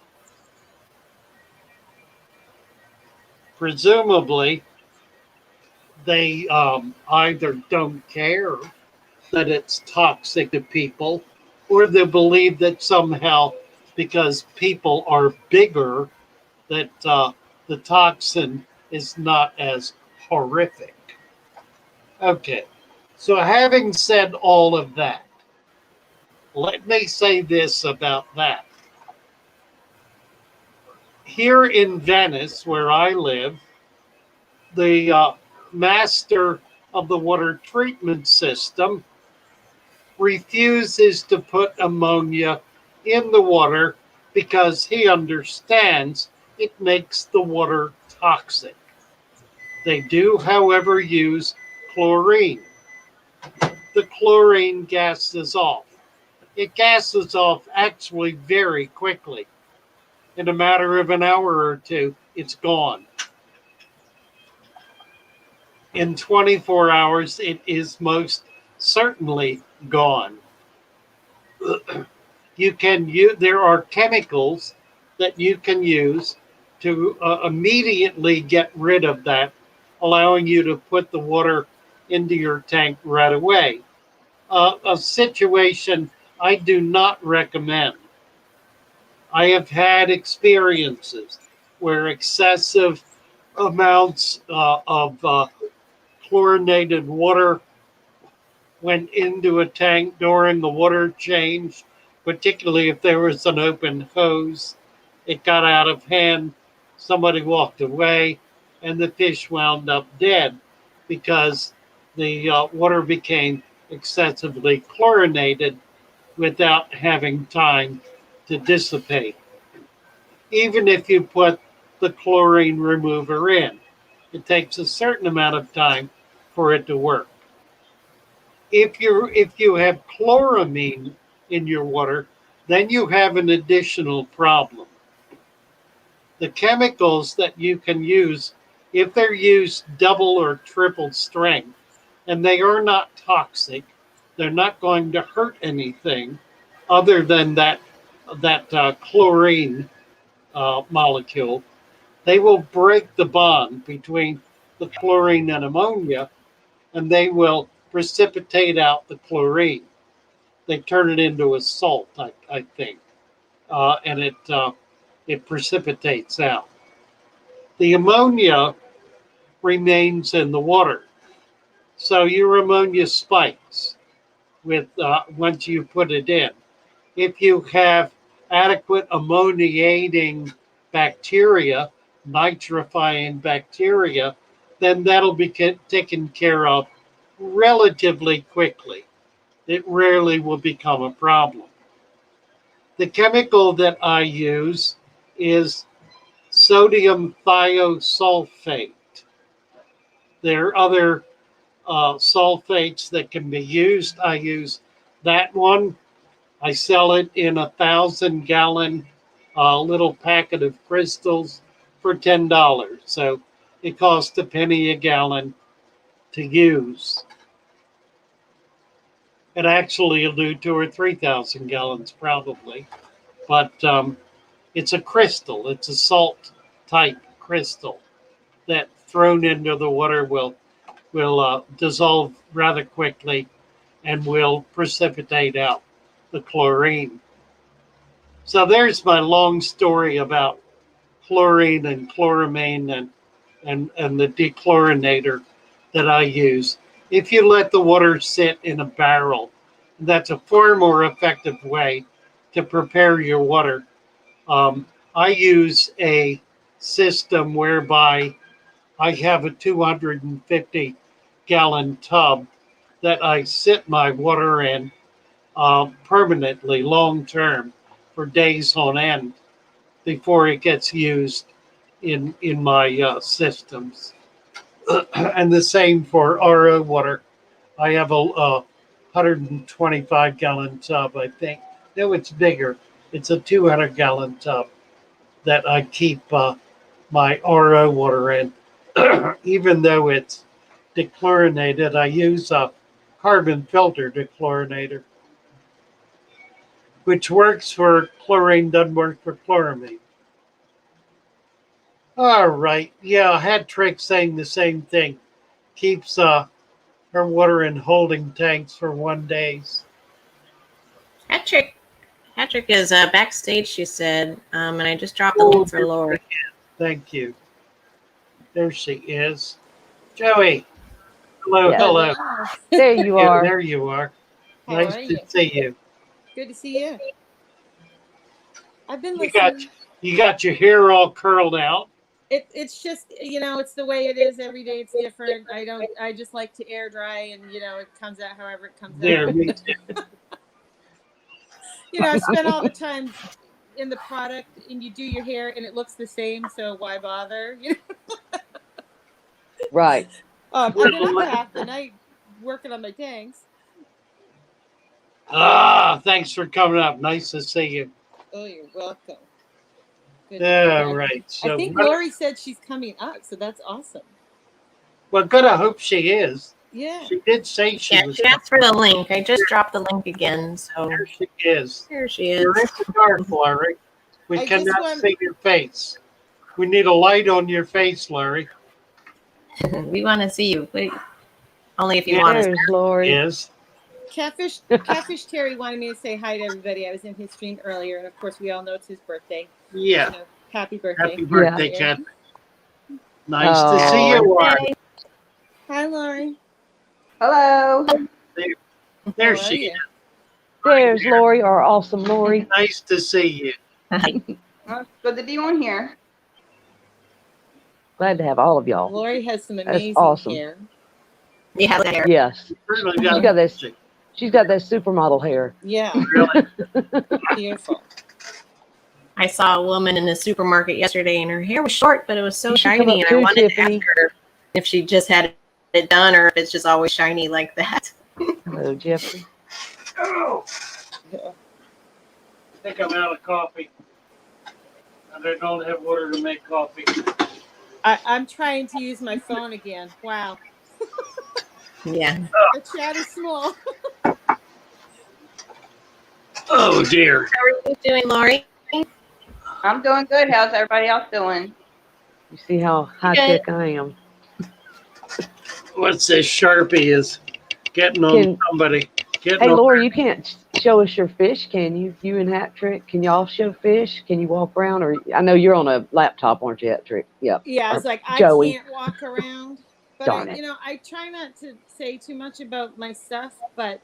Presumably, they either don't care that it's toxic to people, or they believe that somehow because people are bigger, that the toxin is not as horrific. Okay, so having said all of that, let me say this about that. Here in Venice, where I live, the master of the water treatment system refuses to put ammonia in the water because he understands it makes the water toxic. They do, however, use chlorine. The chlorine gases off. It gases off actually very quickly. In a matter of an hour or two, it's gone. In 24 hours, it is most certainly gone. There are chemicals that you can use to immediately get rid of that, allowing you to put the water into your tank right away. A situation I do not recommend. I have had experiences where excessive amounts of chlorinated water went into a tank during the water change, particularly if there was an open hose. It got out of hand, somebody walked away, and the fish wound up dead because the water became excessively chlorinated without having time to dissipate. Even if you put the chlorine remover in, it takes a certain amount of time for it to work. If you have chloramine in your water, then you have an additional problem. The chemicals that you can use, if they're used double or triple strength, and they are not toxic, they're not going to hurt anything other than that chlorine molecule. They will break the bond between the chlorine and ammonia, and they will precipitate out the chlorine. They turn it into a salt, I think, and it precipitates out. The ammonia remains in the water, so your ammonia spikes with once you put it in. If you have adequate ammoniating bacteria, nitrifying bacteria, then that'll be taken care of relatively quickly. It rarely will become a problem. The chemical that I use is sodium thiosulfate. There are other sulfates that can be used. I use that one. I sell it in 1,000-gallon little packet of crystals for $10. So it costs a penny a gallon to use. It actually will do 2,000 or 3,000 gallons probably, but it's a crystal. It's a salt type crystal that thrown into the water will dissolve rather quickly and will precipitate out the chlorine. So there's my long story about chlorine and chloramine and the dechlorinator that I use. If you let the water sit in a barrel, that's a far more effective way to prepare your water. I use a system whereby I have a 250-gallon tub that I sit my water in permanently, long term, for days on end before it gets used in my systems. And the same for RO water. I have a 125-gallon tub, I think. No, it's bigger. It's a 200-gallon tub that I keep my RO water in. Even though it's dechlorinated, I use a carbon filter dechlorinator, which works for chlorine, doesn't work for chloramine. All right. Yeah, I had Trick saying the same thing. Keeps her water in holding tanks for 1 day. Patrick is backstage, she said, and I just dropped the link for Laura. Thank you. There she is. Joey. Hello, Yes. hello. There you Yeah, are. there you are. How Nice are to you? see you. Good to see you. I've been You got listening. you got your hair all curled out. It's just it's the way it is every day. It's different. I just like to air dry, and it comes out however it comes There, out. me too. I spend all the time in the product, and you do your hair, and it looks the same. So why bother? Right. I've been up half the night working on my tanks. Thanks for coming up. Nice to see you. Oh, you're welcome. Good. Yeah, right. So I think Lori said she's coming up, so that's awesome. well, good. I hope she is. Yeah. She did say she Yeah, was. she asked for the link. I just dropped the link again. So There she is. here she is. You're in the dark, Larry. We I just cannot want- see your face. We need a light on your face, Larry. We want to see you. Wait, only if you want us. There's Lori. Yes. Catfish Terry wanted me to say hi to everybody. I was in his stream earlier, and of course, we all know it's his birthday. Yeah. Happy birthday. Happy birthday, Yeah. Cat. Nice to see you, Larry. Hi, Lori. Hello. There How are she you? is. There's Lori, our awesome Lori. Nice to see you. Well, it's good to be on here. Glad to have all of y'all. Lori has some amazing awesome. hair. You have hair. Yes. Certainly She got this. She's got that supermodel hair. Yeah, Really. beautiful. I saw a woman in the supermarket yesterday, and her hair was short, but it was so You should come shiny, up and I too, wanted Tiffany. to ask her if she just had it done or if it's just always shiny like that. Hello, Jeffrey. Oh, Yeah. I think I'm out of coffee. And I don't have water to make coffee. I'm trying to use my phone again. Wow, Yeah. the chat is small. Oh, dear. How are you doing, Lori? I'm doing good. How's everybody else doing? You see how high tech I am. What's this Sharpie is getting on somebody? Getting Hey, on. Lori, you can't show us your fish, can you? You and Hat Trick, can y'all show fish? Can you walk around? Or I know you're on a laptop, aren't you, Hat Trick? Yeah. Yeah, I was Or like, Joey. I can't walk around. But Darn it. I try not to say too much about my stuff. But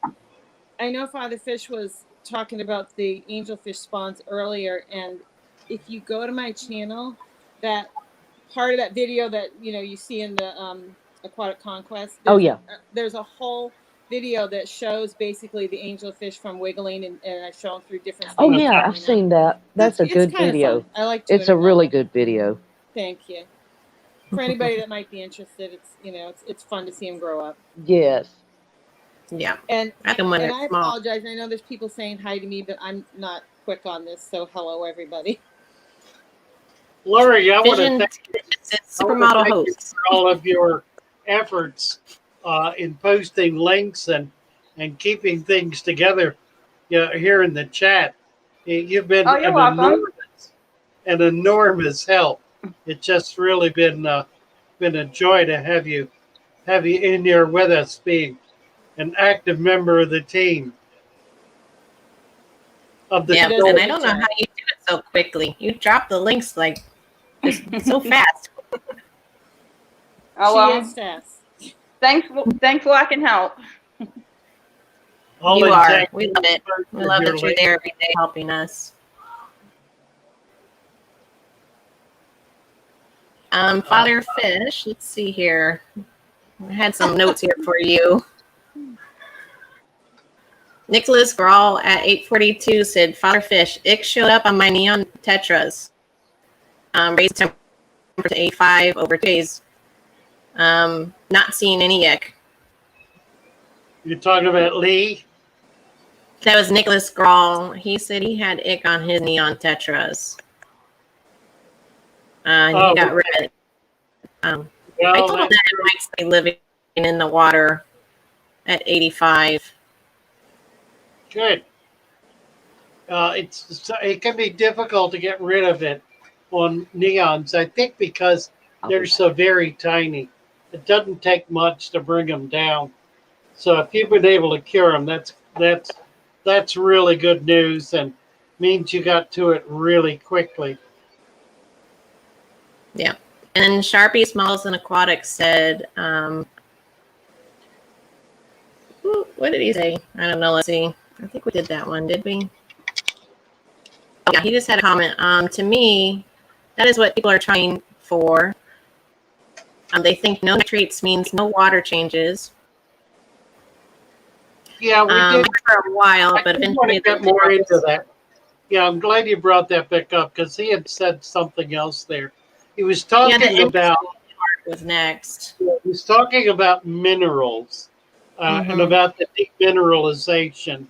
I know Father Fish was talking about the angelfish spawns earlier, and if you go to my channel, that part of that video that you see in the Aquatic Conquests. Oh, yeah. There's a whole video that shows basically the angelfish from wiggling, and I show them through different. Oh, stages yeah, of I've growing up. seen that. That's a It's good kinda video. fun. I like doing It's a it really that way. good video. Thank you. For anybody that might be interested, it's fun to see them grow up. Yes. Yeah. And I can when and they're I small. apologize. I know there's people saying hi to me, but I'm not quick on this. So hello, everybody. Lori, I want to Vision thank you. I wanna supermodel thank you host. for all of your efforts in posting links and keeping things together here in the chat. You've been Oh, you're welcome. an enormous help. It's just really been a joy to have you in here with us, being an active member of the team. Of the Yeah, show. and I don't know how you do it so quickly. You drop the links like just so fast. Oh, She well, is fast. thankful I can help. all You in are. tech We love it. We love your that you're there every day helping us. Father Fish, let's see here. I had some notes here for you. Nicholas Grawl at 842 said, Father Fish, ick showed up on my neon tetras. Raised temperature to 85 over 2 days. Not seeing any ick. You're talking about Lee? That was Nicholas Grawl. He said he had ick on his neon tetras. And Oh, he got rid of it. I Well, told him that it might stay living in the water at 85. good. It can be difficult to get rid of it on neons, I think, because they're so very tiny. It doesn't take much to bring them down. So if you've been able to cure them, that's really good news and means you got to it really quickly. Yeah. And then Sharpie Smalls and Aquatic said, what did he say? I don't know. Let's see. I think we did that one, did we? Oh, yeah, he just had a comment. To me, that is what people are trying for. They think no nitrates means no water changes. Yeah, we did for a while, I but did want eventually to get more into that. Yeah, I'm glad you brought that back up because he had said something else there. He was Yeah, talking the about was next. minerals and about the demineralization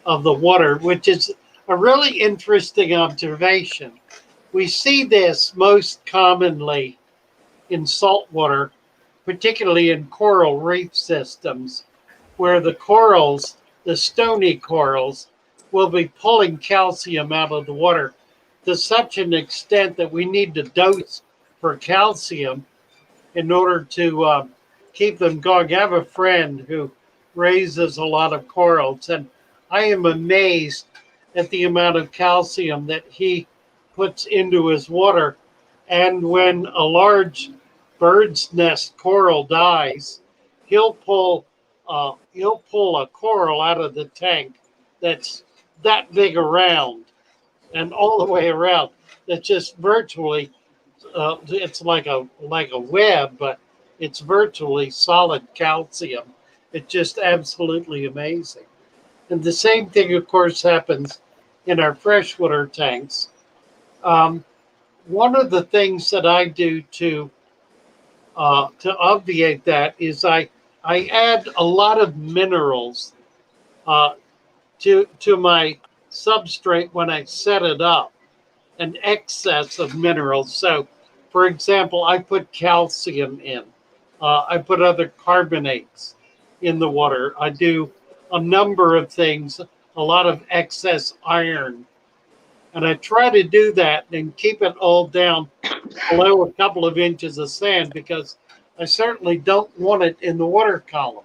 of the water, which is a really interesting observation. We see this most commonly in saltwater, particularly in coral reef systems, where the corals, the stony corals, will be pulling calcium out of the water to such an extent that we need to dose for calcium in order to keep them going. I have a friend who raises a lot of corals, and I am amazed at the amount of calcium that he puts into his water. And when a large bird's nest coral dies, he'll pull a coral out of the tank that's that big around and all the way around. That's just virtually it's like a web, but it's virtually solid calcium. It's just absolutely amazing. And the same thing, of course, happens in our freshwater tanks. Um, One of the things that I do to obviate that is I add a lot of minerals uh, to my substrate when I set it up, an excess of minerals. So, for example, I put calcium in. I put other carbonates in the water. I do a number of things, a lot of excess iron. And I try to do that and keep it all down below a couple of inches of sand because I certainly don't want it in the water column.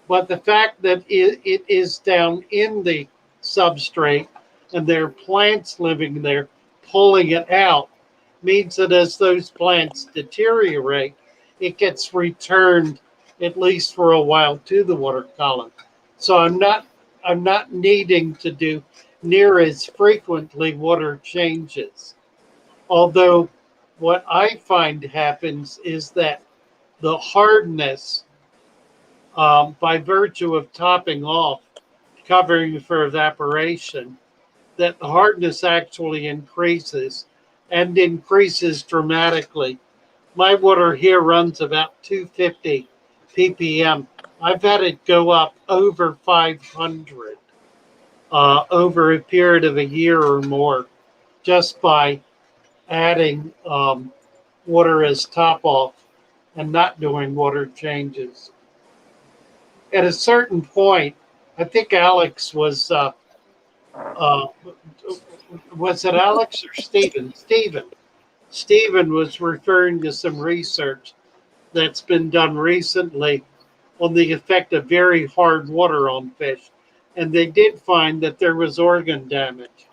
But the fact that it is down in the substrate and there are plants living there pulling it out means that as those plants deteriorate, it gets returned at least for a while to the water column. So I'm not needing to do near as frequently water changes. Although what I find happens is that the hardness, by virtue of topping off, covering for evaporation, that the hardness actually increases and increases dramatically. My water here runs about 250 ppm. I've had it go up over 500 over a period of a year or more just by adding water as top off and not doing water changes. At a certain point, I think Alex uh, was it Alex or Stephen? Stephen was referring to some research that's been done recently on the effect of very hard water on fish. And they did find that there was organ damage,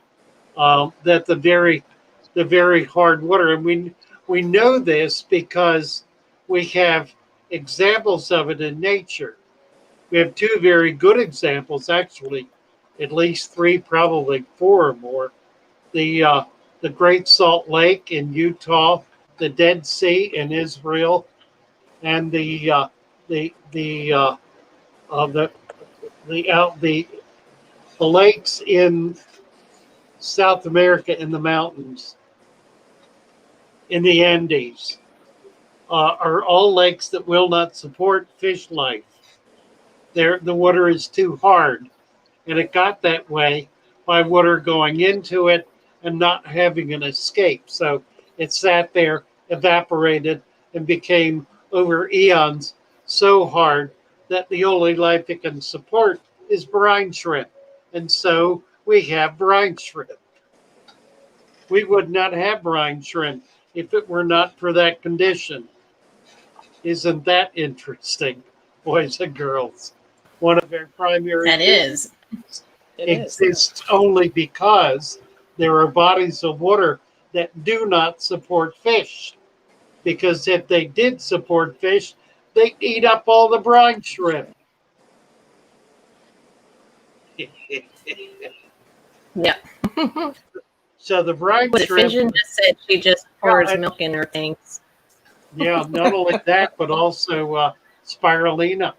that the very hard water. And we know this because we have examples of it in nature. We have two very good examples, actually, at least three, probably four or more. The Great Salt Lake in Utah, the Dead Sea in Israel, and the the lakes in South America in the mountains, in the Andes, are all lakes that will not support fish life. The water is too hard, and it got that way by water going into it and not having an escape. So it sat there, evaporated, and became over eons so hard that the only life it can support is brine shrimp. And so we have brine shrimp. We would not have brine shrimp if it were not for that condition. Isn't that interesting, boys and girls? One of their primary That is. exists only because there are bodies of water that do not support fish. because if they did support fish, they'd eat up all the brine shrimp. Yeah. So the brine But shrimp, Fission just said she just pours Yeah, milk in her things. yeah, not only that, but also spirulina.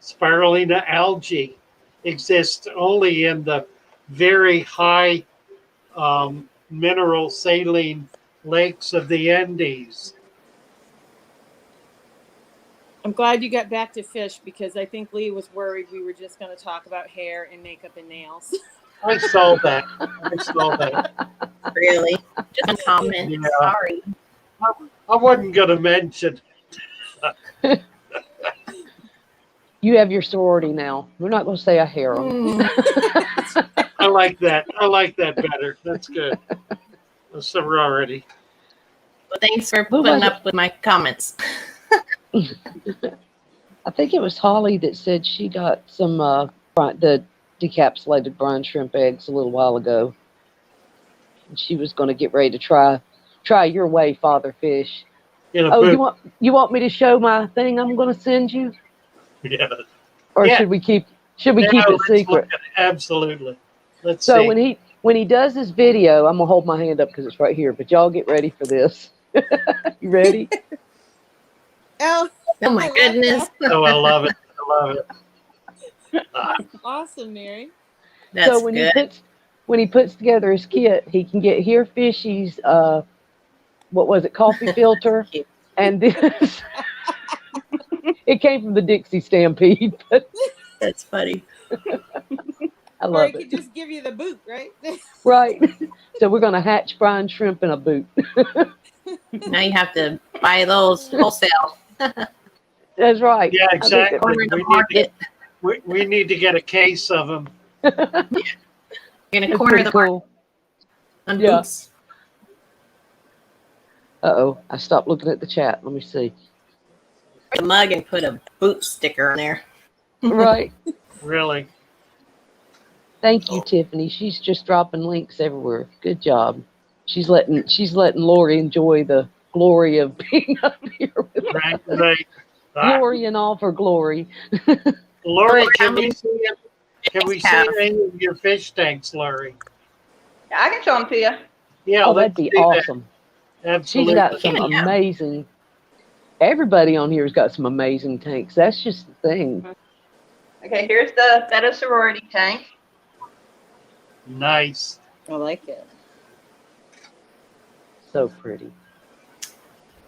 Spirulina algae exists only in the very high mineral saline lakes of the Andes. I'm glad you got back to fish because I think Lee was worried we were just going to talk about hair and makeup and nails. I saw that. I saw that. Really? Just a comment. Yeah. Sorry. I wasn't going to mention. You have your sorority now. We're not going to say a harem. I like that. I like that better. That's good. A sorority. Well, thanks for Who putting was it? up with my comments. I think it was Holly that said she got some the decapsulated brine shrimp eggs a little while ago. And she was going to get ready to try your way, Father Fish. In a Oh, boot. you want me to show my thing I'm going to send you, Yeah. or Yeah. should we keep No, it let's look secret? at it. Absolutely. Let's So see. when he does his video, I'm gonna hold my hand up because it's right here. But y'all get ready for this. You ready? Oh, Oh my I love goodness. Oh, I love it. I love it. awesome, Mary. That's So good. when he puts together his kit, he can get here Fishy's what was it, coffee filter, and this. It came from the Dixie Stampede, but That's funny. I Or love he could it. just give you the boot, right? Right. So we're gonna hatch brine shrimp in a boot. Now you have to buy those wholesale. That's right. Yeah, I think exactly. Over in the We need, market. we need to get a case of them. that- You're going to it's corner pretty the market cool. on Yeah. boots. Uh-oh, I stopped looking at the chat. Let me see. A mug and put a boot sticker on there. Right. Really. Thank you, Tiffany. She's just dropping links everywhere. Good job. She's letting Lori enjoy the glory of being up here with us. Right, right. Ah, Glory in all for glory. Lori, How can we many see it? Can we see have? any of your fish tanks, Lori? Yeah, I can show them to you. Yeah, Oh, let's that'd be see awesome. that. She's Absolutely. got some Yeah. amazing. Everybody on here's got some amazing tanks. That's just the thing. Okay, here's the Beta Sorority tank. Nice. I like it. So pretty.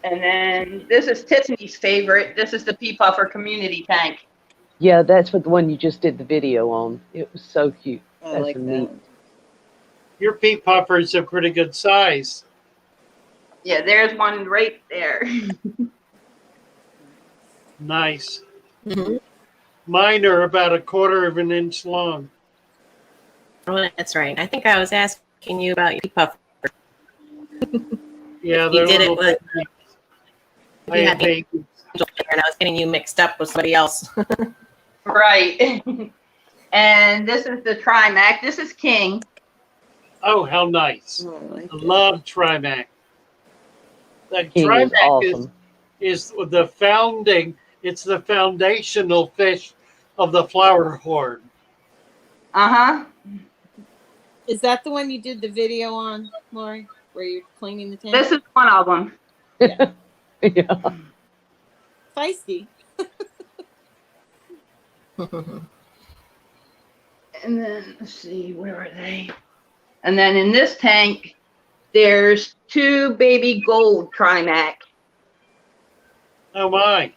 And then this is Tiffany's favorite. This is the Pea Puffer Community Tank. Yeah, that's what the one you just did the video on. It was so cute. I That's like neat. that. Your pea puffers are pretty good size. Yeah, there's one right there. Nice. Mhm. Mine are about 1/4 of an inch long. Oh, that's right. I think I was asking you about your puff. Yeah, You they're did it little with- babies. You I had had babies. and I was getting you mixed up with somebody else. Right. And this is the Trimac. This is King. Oh, how nice. Oh, I like I it. love Trimac. The King is Trimac awesome. is the founding, it's the foundational fish of the flower horn. Uh-huh. Is that the one you did the video on, Lori, where you're cleaning the tank? This is one of them. Yeah. Feisty. And then, let's see, where are they? And then in this tank, there's 2 baby gold Trimac. Oh my.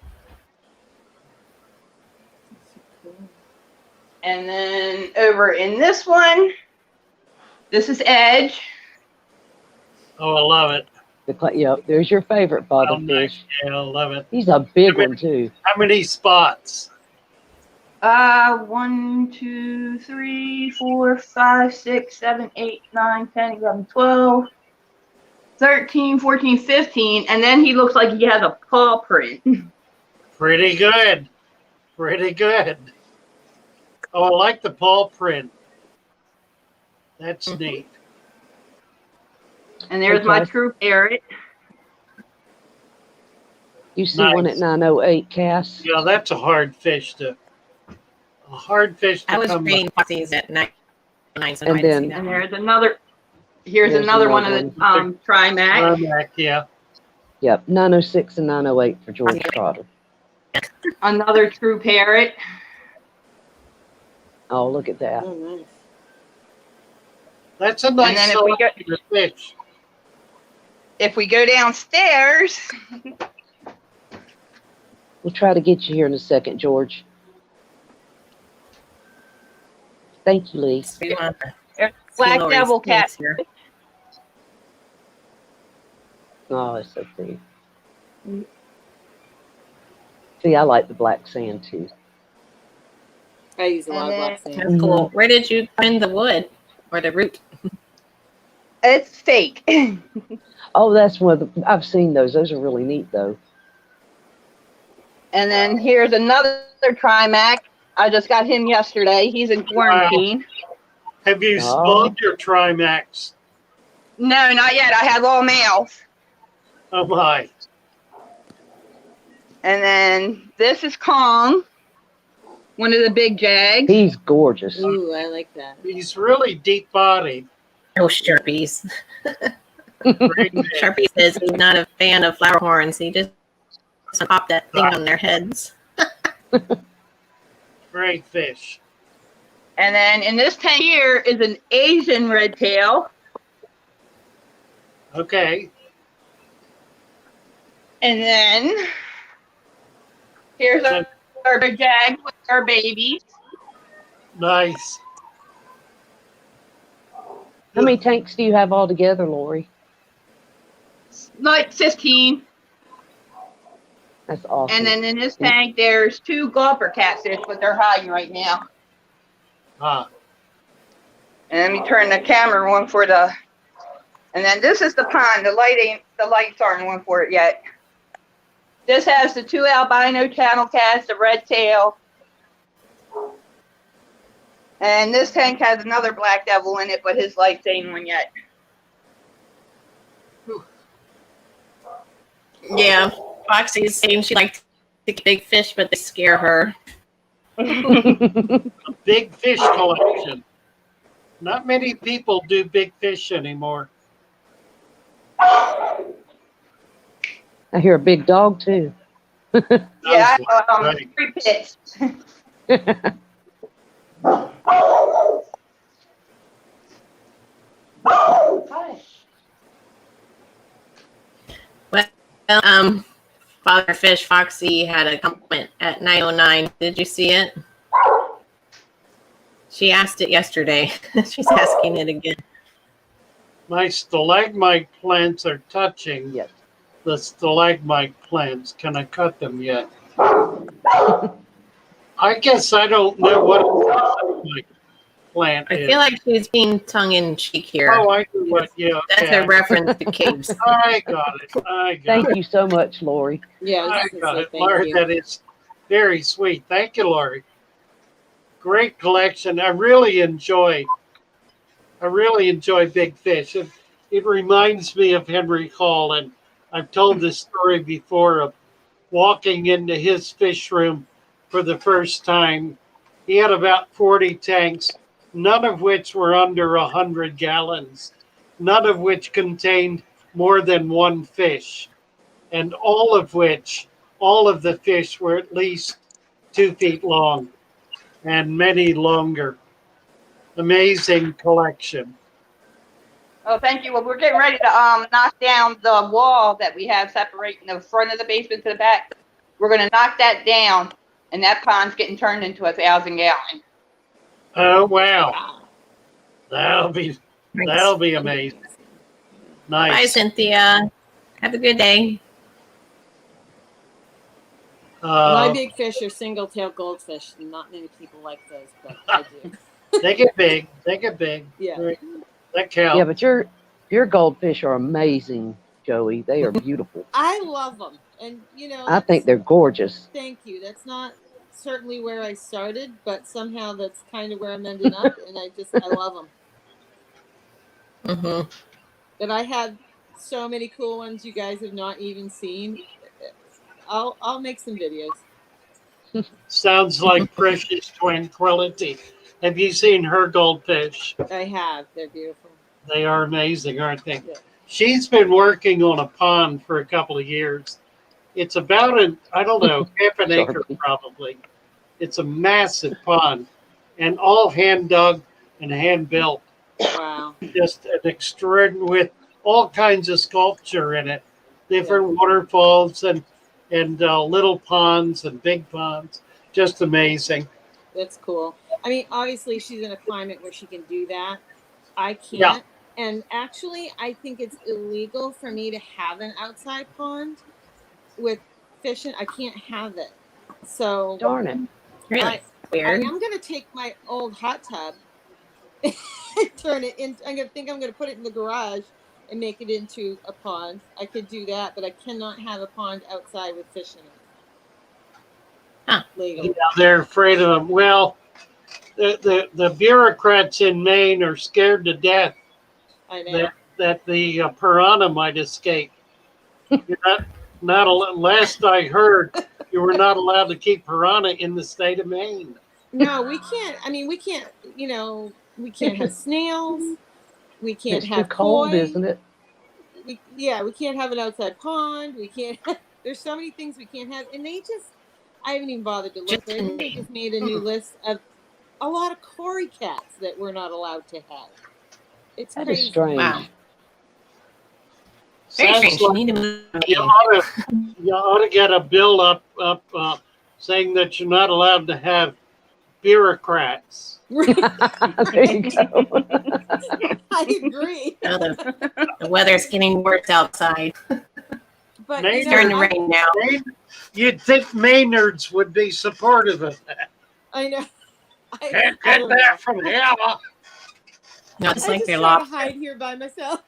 And then over in this one, this is Edge. Oh, I love it. Yeah, there's your favorite How Father nice. Fish. Yeah, I love it. He's a big I mean- one too. How many spots? 1, 2, 3, 4, 5, 6, 7, 8, 9, 10, 11, 12, 13, 14, 15. And then he looks like he has a paw print. Pretty good. Pretty good. Oh, I like the paw print. That's neat. And there's my Okay. true parrot. You see one at Nice. 908, Cass? Yeah, that's a hard fish to I was come reading Foxy's at 9, so And I didn't see then- that And one. there's another. Here's There's another one of another the Trimac. Back, yeah. Yep, 906 and 908 for George Trotter. Another true parrot. Oh, look at that. Oh, nice. That's a nice then if we selection of fish. If we go downstairs, We'll try to get you here in a second, George. Thank you, Lee. We want to there's see black Lori's devil cat. face here. Oh, it's so pretty. See, I like the black sand too. I use a lot of And black then- sand. That's cool. Where did you find the wood or the root? It's fake. Oh, that's one of the, I've seen those. Those are really neat though. And then here's another Trimac. I just got him yesterday. He's in quarantine. Have you Oh. spawned your Trimax? No, not yet. I have all males. Oh my. And then this is Kong, one of the big jags. He's gorgeous. Ooh, I like that. He's really deep bodied. Oh, Sharpies. Great fish. Sharpie says he's not a fan of flower horns. He just pop that thing on their heads. Great fish. And then in this tank here is an Asian red tail. Okay. And then here's our big jag with our babies. Nice. How many tanks do you have altogether, Lori? Like 15. That's awesome. And then in this tank there's 2 gulper catfish, but they're hiding right now. Ah, And let me turn the camera on for the. And then this is the pond. The lights aren't on for it yet. This has the 2 albino channel cats, the red tail. And this tank has another black devil in it, but his lights ain't on yet. Yeah, Foxy's saying she likes to get big fish, but they scare her. big fish collection. Not many people do big fish anymore. I hear a big dog too. Yeah, Right. 3 pits. Well, Father Fish Foxy had a comment at 9:09. Did you see it? She asked it yesterday. She's asking it again. My stalagmite plants are touching Yes. the stalagmite plants. Can I cut them yet? I guess I don't know what a stalagmite plant I is. feel like she's being tongue in cheek here. Oh, I do what, yeah. That's Okay. a reference to caves. I got it. I got Thank it. you so much, Lori. Yeah, I I was just got gonna it. say Laura, thank you. that is very sweet. Thank you, Laurie. Great collection. I really enjoy big fish. It reminds me of Henry Hall, and I've told this story before of walking into his fish room for the first time. He had about 40 tanks, none of which were under 100 gallons, none of which contained more than 1 fish, and all of the fish were at least 2 feet long and many longer. Amazing collection. Oh, thank you. Well, we're getting ready to knock down the wall that we have separating the front of the basement to the back. We're going to knock that down, and that pond's getting turned into 1,000 gallon. Oh wow. That'll be amazing. Bye, Nice. Cynthia. Have a good day. My big fish are single-tail goldfish. Not many people like those, but I do. They get big. They get big. Yeah. That counts. Yeah, but your goldfish are amazing, Joey. They are beautiful. I love them, and you know. I think they're gorgeous. Thank you. That's not certainly where I started, but somehow that's kind of where I'm ending up, and I love them. Mm-hmm. But I had so many cool ones you guys have not even seen. I'll make some videos. Sounds like precious tranquility. Have you seen her goldfish? I have. They're beautiful. They are amazing, aren't they? Yeah. She's been working on a pond for a couple of years. It's about I don't know, half an acre probably. It's a massive pond and all hand dug and hand built. Wow. Just an extraordinary with all kinds of sculpture in it, different waterfalls and little ponds and big ponds. Just amazing. That's cool. I mean, obviously, she's in a climate where she can do that. I can't. Yeah. And actually, I think it's illegal for me to have an outside pond with fishing. I can't have it. So Darn it. Really I weird. am going to take my old hot tub and turn it into, I'm going to put it in the garage and make it into a pond. I could do that, but I cannot have a pond outside with fish in it. Huh. Legal. Yeah, they're afraid of them. Well, the bureaucrats in Maine are scared to death I know. that the piranha might escape. You're last I heard, you were not allowed to keep piranha in the state of Maine. No, we can't. I mean, we can't, we can't have snails. We can't It's have too cold, koi. isn't it? We can't have an outside pond. We can't. There's so many things we can't have, and I haven't even bothered to look. But I think they just made a new list of a lot of cory cats that we're not allowed to have. It's That crazy. is strange. Wow. Very Sounds strange. You like need to move. you ought to get a bill up saying that you're not allowed to have bureaucrats. There you go. I agree. Oh, the weather's getting worse outside. But Maine- It's starting to rain now. You'd think Maynards would be supportive of that. I know. Can't I get don't know. that from here. No, it's I like just they're try to lost. hide here by myself.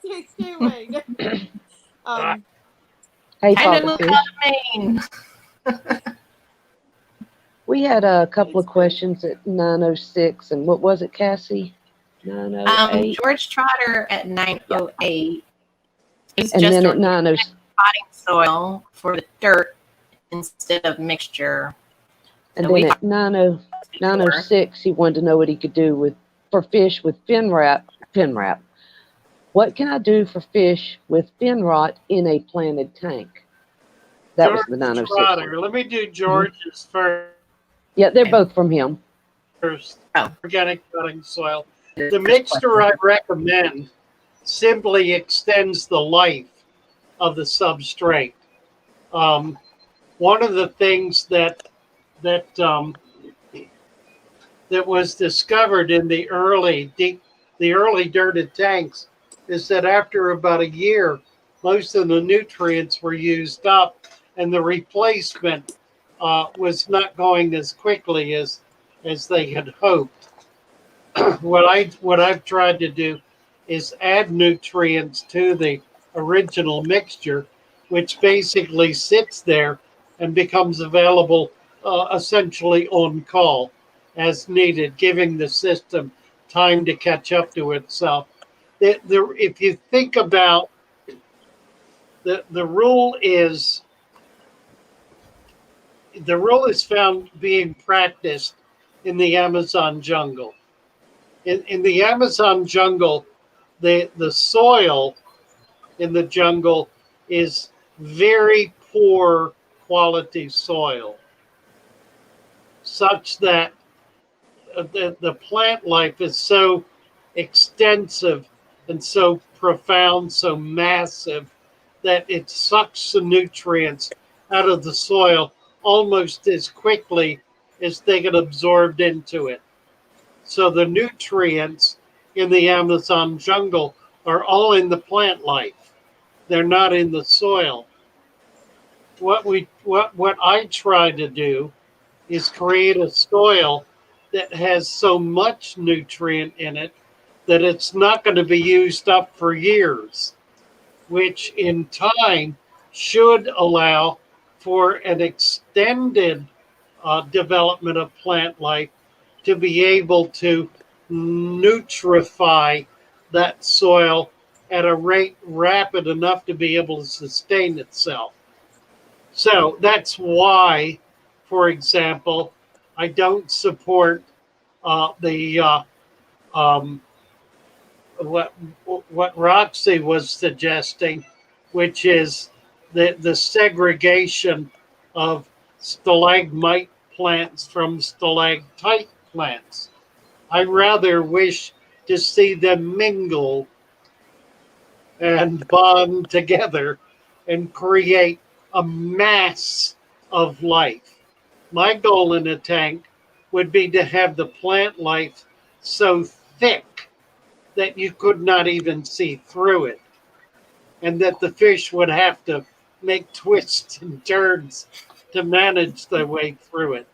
Stay away. Hey, Time to Father move Fish. out of Maine. We had a couple of questions at 9:06, and what was it, KassCee? 9:08, George Trotter at 9:08. He's and just then at on 9:06, potting soil for the dirt instead of mixture. and So we then at 9:06, he wanted to know what he could do for fish with fin wrap. What can I do for fish with fin rot in a planted tank? That was the 9:06 Trotter. one. Let me do George's first. Yeah, they're both from him. Oh. Organic potting soil. The mixture I recommend simply extends the life of the substrate. One of the things that was discovered in the early dirted tanks is that after about a year, most of the nutrients were used up, and the replacement was not going as quickly as they had hoped. What I've tried to do is add nutrients to the original mixture, which basically sits there and becomes available essentially on call as needed, giving the system time to catch up to itself. If you think about the rule is found being practiced in the Amazon jungle. In the Amazon jungle, the soil in the jungle is very poor quality soil, such that the plant life is so extensive and so profound, so massive, that it sucks the nutrients out of the soil almost as quickly as they get absorbed into it. So the nutrients in the Amazon jungle are all in the plant life. They're not in the soil. What I try to do is create a soil that has so much nutrient in it that it's not going to be used up for years, which in time should allow for an extended development of plant life to be able to nutrify that soil at a rate rapid enough to be able to sustain itself. So that's why, for example, I don't support the um, what Roxy was suggesting, which is the segregation of stalagmite plants from stalactite plants. I rather wish to see them mingle and bond together and create a mass of life. My goal in a tank would be to have the plant life so thick that you could not even see through it, and that the fish would have to make twists and turns to manage their way through it,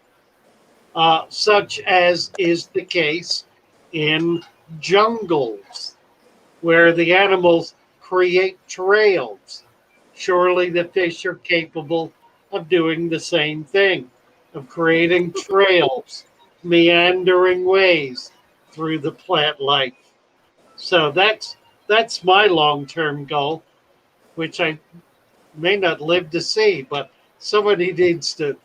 such as is the case in jungles where the animals create trails. Surely the fish are capable of doing the same thing, of creating trails, meandering ways through the plant life. So that's my long-term goal, which I may not live to see, but somebody needs to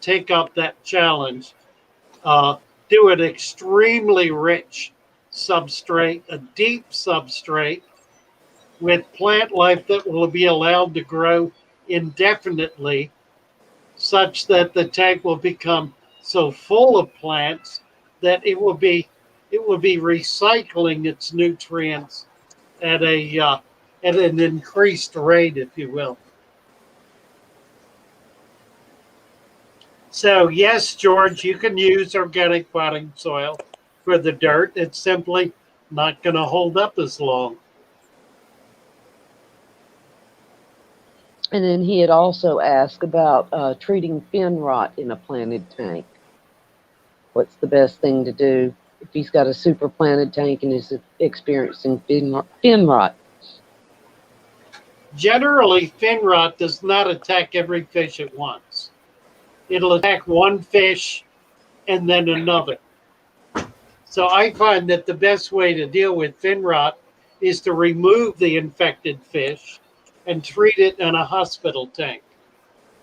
take up that challenge. Do an extremely rich substrate, a deep substrate with plant life that will be allowed to grow indefinitely, such that the tank will become so full of plants that it will be recycling its nutrients at a at an increased rate, if you will. So yes, George, you can use organic potting soil for the dirt. It's simply not going to hold up as long. And then he had also asked about treating fin rot in a planted tank. What's the best thing to do if he's got a super planted tank and is experiencing fin rot? Generally, fin rot does not attack every fish at once. It'll attack one fish and then another. So I find that the best way to deal with fin rot is to remove the infected fish and treat it in a hospital tank.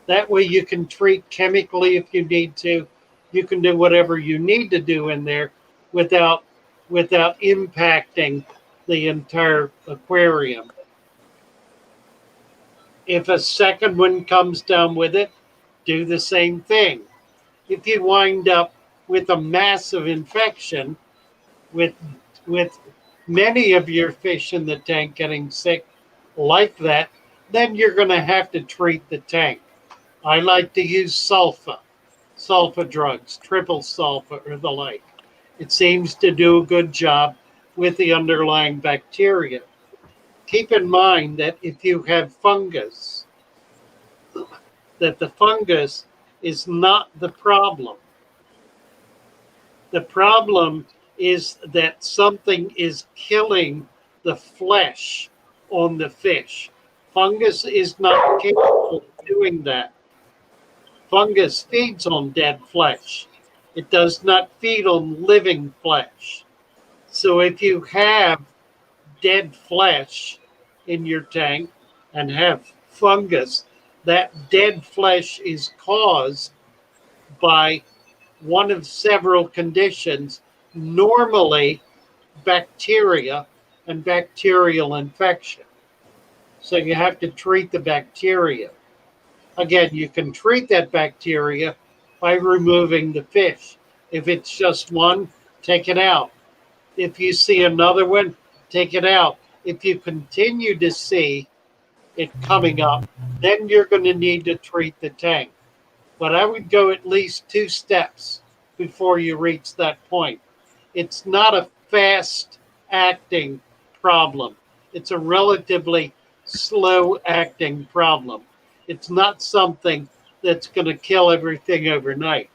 That way you can treat chemically if you need to. You can do whatever you need to do in there without impacting the entire aquarium. If a second one comes down with it, do the same thing. If you wind up with a massive infection, with with many of your fish in the tank getting sick like that, then you're going to have to treat the tank. I like to use sulfa drugs, triple sulfa or the like. It seems to do a good job with the underlying bacteria. Keep in mind that if you have fungus, that the fungus is not the problem. The problem is that something is killing the flesh on the fish. Fungus is not capable of doing that. Fungus feeds on dead flesh. It does not feed on living flesh. So if you have dead flesh in your tank and have fungus, that dead flesh is caused by one of several conditions, normally bacteria and bacterial infection. So you have to treat the bacteria. Again, you can treat that bacteria by removing the fish. If it's just one, take it out. If you see another one, take it out. If you continue to see it coming up, then you're going to need to treat the tank. But I would go at least 2 steps before you reach that point. It's not a fast acting problem. It's a relatively slow acting problem. It's not something that's going to kill everything overnight.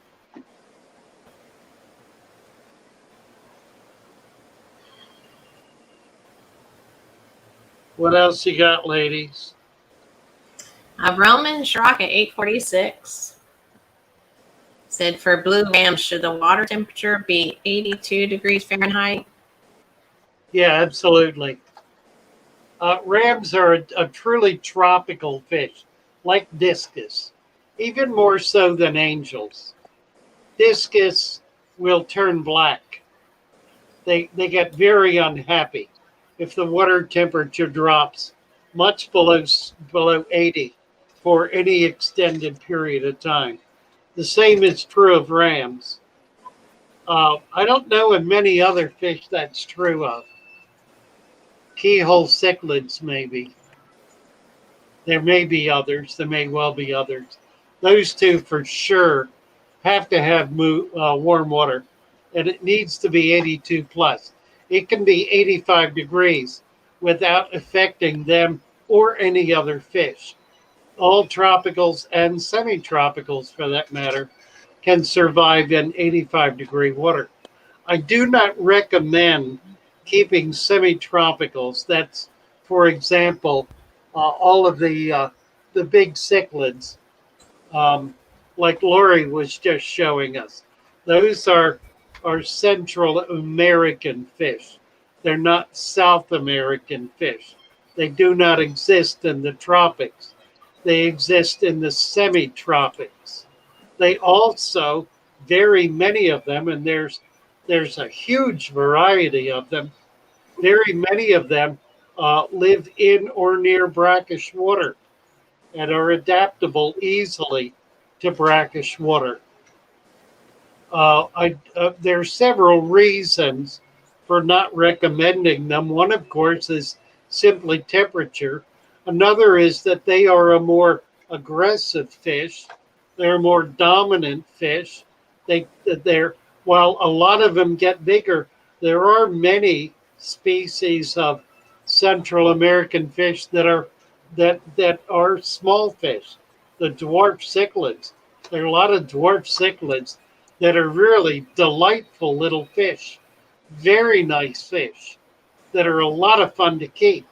What else you got, ladies? Roman Schrock at 846 said, for blue rams, should the water temperature be 82 degrees Fahrenheit? Yeah, absolutely. Rams are a truly tropical fish. like Discus, even more so than angels. Discus will turn black. They get very unhappy if the water temperature drops much below 80 for any extended period of time. The same is true of rams. I don't know of many other fish that's true of. Keyhole cichlids, maybe. There may be others. There may well be others. Those two for sure have to have warm water, and it needs to be 82 plus. It can be 85 degrees without affecting them or any other fish. All tropicals and semi-tropicals, for that matter, can survive in 85-degree water. I do not recommend keeping semi-tropicals. That's, for example, all of the big cichlids, um, like Lori was just showing us. Those are Central American fish. They're not South American fish. They do not exist in the tropics. They exist in the semi-tropics. They also, very many of them, and there's a huge variety of them. Very many of them live in or near brackish water and are adaptable easily to brackish water. There are several reasons for not recommending them. One, of course, is simply temperature. Another is that they are a more aggressive fish. They're a more dominant fish. They're while a lot of them get bigger, there are many species of Central American fish that are small fish, the dwarf cichlids. There are a lot of dwarf cichlids that are really delightful little fish, very nice fish that are a lot of fun to keep.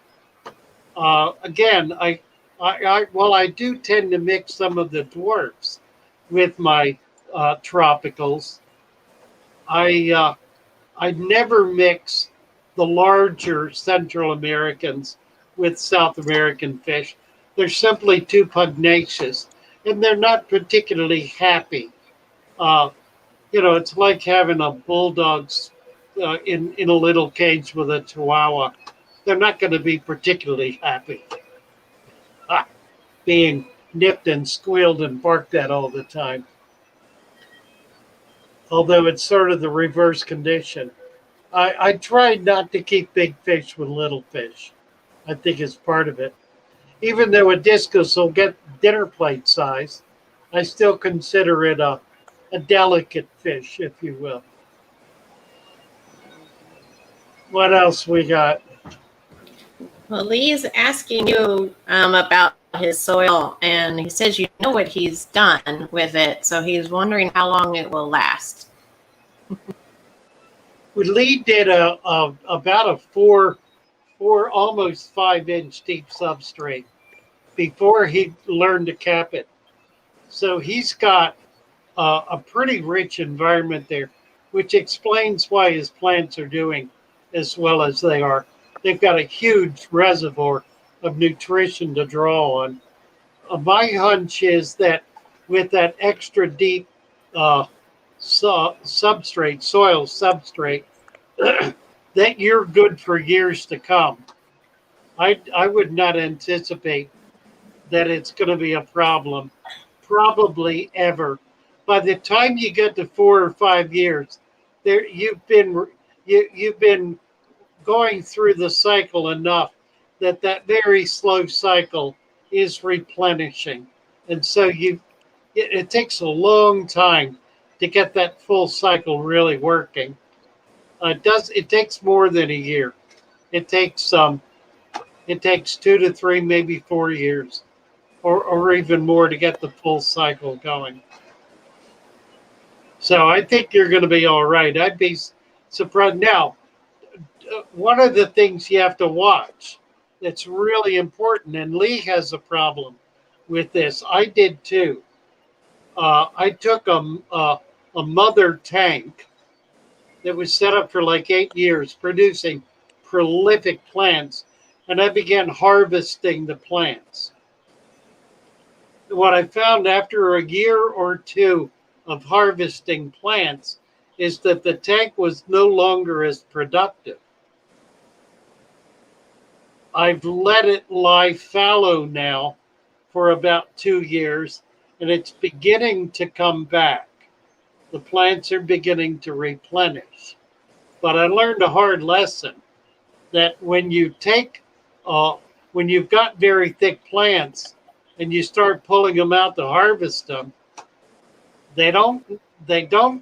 Again, while I do tend to mix some of the dwarfs with my tropicals, I never mix the larger Central Americans with South American fish. They're simply too pugnacious, and they're not particularly happy. Uh, it's like having a bulldog in a little cage with a chihuahua. They're not going to be particularly happy being nipped and squealed and barked at all the time. Although it's sort of the reverse condition. I try not to keep big fish with little fish. I think it's part of it. Even though a discus will get dinner plate size, I still consider it a delicate fish, if you will. What else we got? Well, Lee's asking you about his soil, and he says you know what he's done with it, so he's wondering how long it will last. Lee did about a four almost 5 inch deep substrate before he learned to cap it. So he's got a pretty rich environment there, which explains why his plants are doing as well as they are. They've got a huge reservoir of nutrition to draw on. My hunch is that with that extra deep substrate, soil substrate, that you're good for years to come. I would not anticipate that it's going to be a problem, probably ever. By the time you get to 4 or 5 years, you've been going through the cycle enough that very slow cycle is replenishing, and so it takes a long time to get that full cycle really working. It takes more than a year. It takes 2 to 3, maybe 4 years, or even more to get the full cycle going. So I think you're going to be all right. I'd be surprised. Now, one of the things you have to watch that's really important, and Lee has a problem with this. I did too. I took a mother tank that was set up for like 8 years, producing prolific plants, and I began harvesting the plants. what I found after a year or two of harvesting plants is that the tank was no longer as productive. I've let it lie fallow now for about 2 years, and it's beginning to come back. The plants are beginning to replenish. But I learned a hard lesson that when you take, when you've got very thick plants and you start pulling them out to harvest them, they don't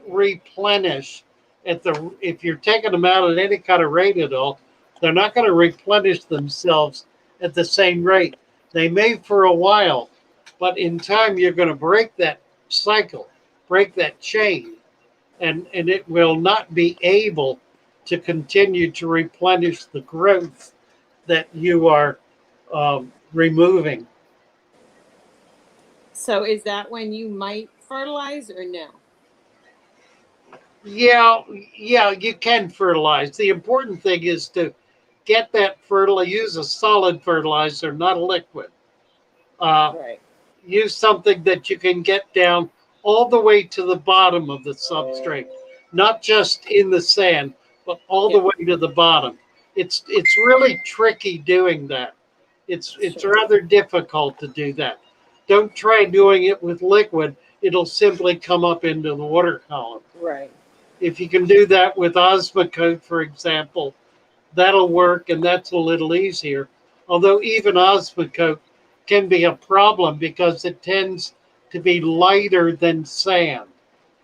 replenish at the, if you're taking them out at any kind of rate at all, they're not going to replenish themselves at the same rate. They may for a while, but in time you're going to break that cycle, break that chain, and it will not be able to continue to replenish the growth that you are removing. So is that when you might fertilize or no? Yeah, you can fertilize. The important thing is to get that fertilizer, use a solid fertilizer, not a liquid. Right. Use something that you can get down all the way to the bottom of the substrate, not just in the sand, but all the way to the bottom. It's really tricky doing that. It's rather difficult to do that. Don't try doing it with liquid. It'll simply come up into the water column. Right. If you can do that with Osmocote, for example, that'll work, and that's a little easier. Although even Osmocote can be a problem because it tends to be lighter than sand.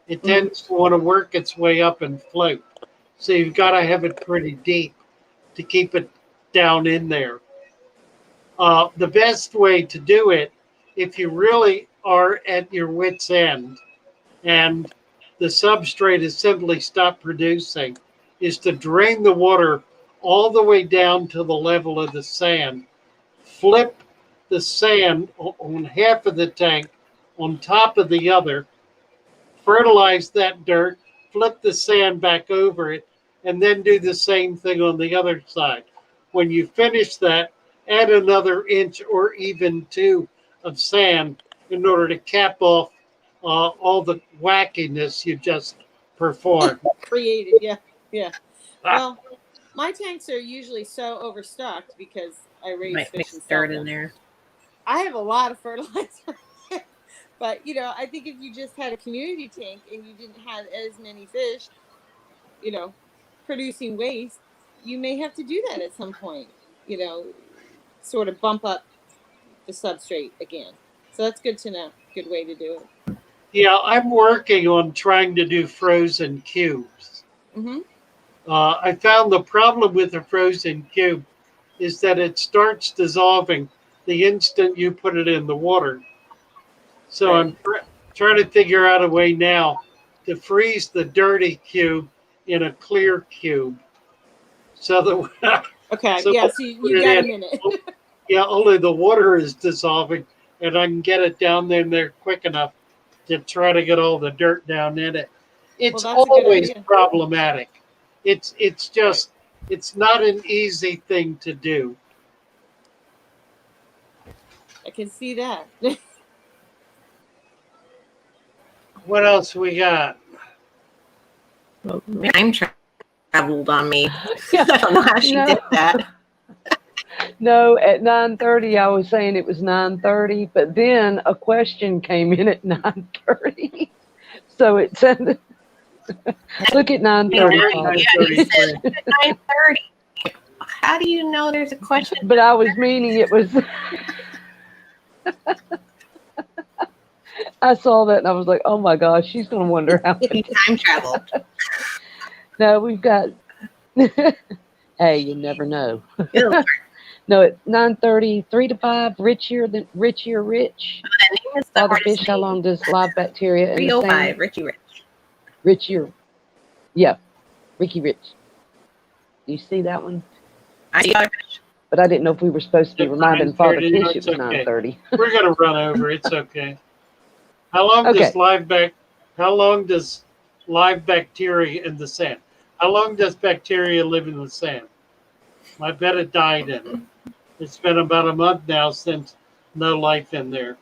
It tends to want to work its way up and float. So you've got to have it pretty deep to keep it down in there. The best way to do it, if you really are at your wit's end and the substrate has simply stopped producing, is to drain the water all the way down to the level of the sand. Flip the sand on half of the tank on top of the other, fertilize that dirt, flip the sand back over it, and then do the same thing on the other side. When you finish that, add another inch or even 2 of sand in order to cap off all the wackiness you just performed. Created, yeah. Well, my tanks are usually so overstocked because I raise Might fish mix and sell dirt in them. there. I have a lot of fertilizer. But, I think if you just had a community tank and you didn't have as many fish, producing waste, you may have to do that at some point, sort of bump up the substrate again. So that's good to know. Good way to do it. Yeah, I'm working on trying to do frozen cubes. Mm-hmm. I found the problem with a frozen cube is that it starts dissolving the instant you put it in the water. So Right. I'm trying to figure out a way now to freeze the dirty cube in a clear cube. So that Okay, so yeah, so you got a minute. yeah, only the water is dissolving, and I can get it down there quick enough to try to get all the dirt down in it. It's Well, that's a good always idea. problematic. It's just it's not an easy thing to do. I can see that. What else we got? Well, time traveled on me. Yeah. I don't know how she No. did that. No, at 9:30 I was saying it was 9:30, but then a question came in at 9:30. So it said, look at 9:30. Yeah, you said 9:30. How do you know there's a question? But I was meaning it was. I saw that and I was like, oh my gosh, she's going to wonder how many. Time traveled. No, we've got. Hey, you never know. Ew. No, at 9:30, 3 to 5, rich. That name is the Father hardest fish, how name. long does live bacteria in the 305, sand? Richie Rich. Richier. Yeah, Ricky Rich. Do you see that one? I see fish. But I didn't know if we were supposed to be It's reminding Father 9:30, Fish it it's was okay. 9:30. We're gonna run over. It's okay. How long does live bacteria in the sand? How long does bacteria live in the sand? I bet it died in it. It's been about a month now since no life in there.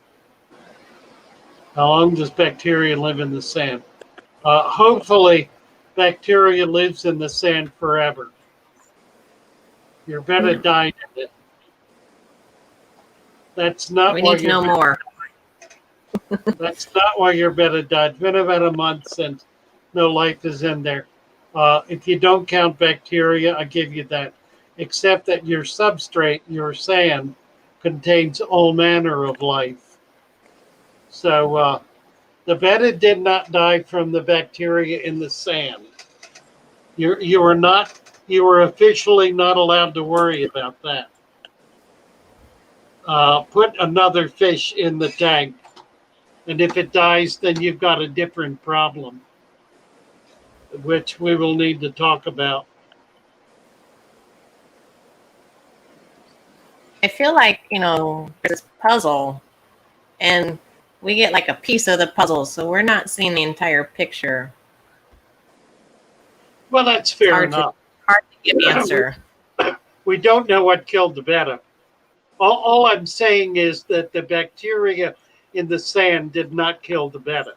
How long does bacteria live in the sand? Hopefully, bacteria lives in the sand forever. Your betta died in it. That's not We why need to know more. That's not why your betta died. It's been about a month since no life is in there. If you don't count bacteria, I give you that. Except that your substrate, your sand, contains all manner of life. So the betta did not die from the bacteria in the sand. You were officially not allowed to worry about that. Put another fish in the tank, and if it dies, then you've got a different problem, which we will need to talk about. I feel like, there's this puzzle and we get like a piece of the puzzle, so we're not seeing the entire picture. Well, that's fair enough. Hard to give answer. We don't know what killed the betta. All I'm saying is that the bacteria in the sand did not kill the betta.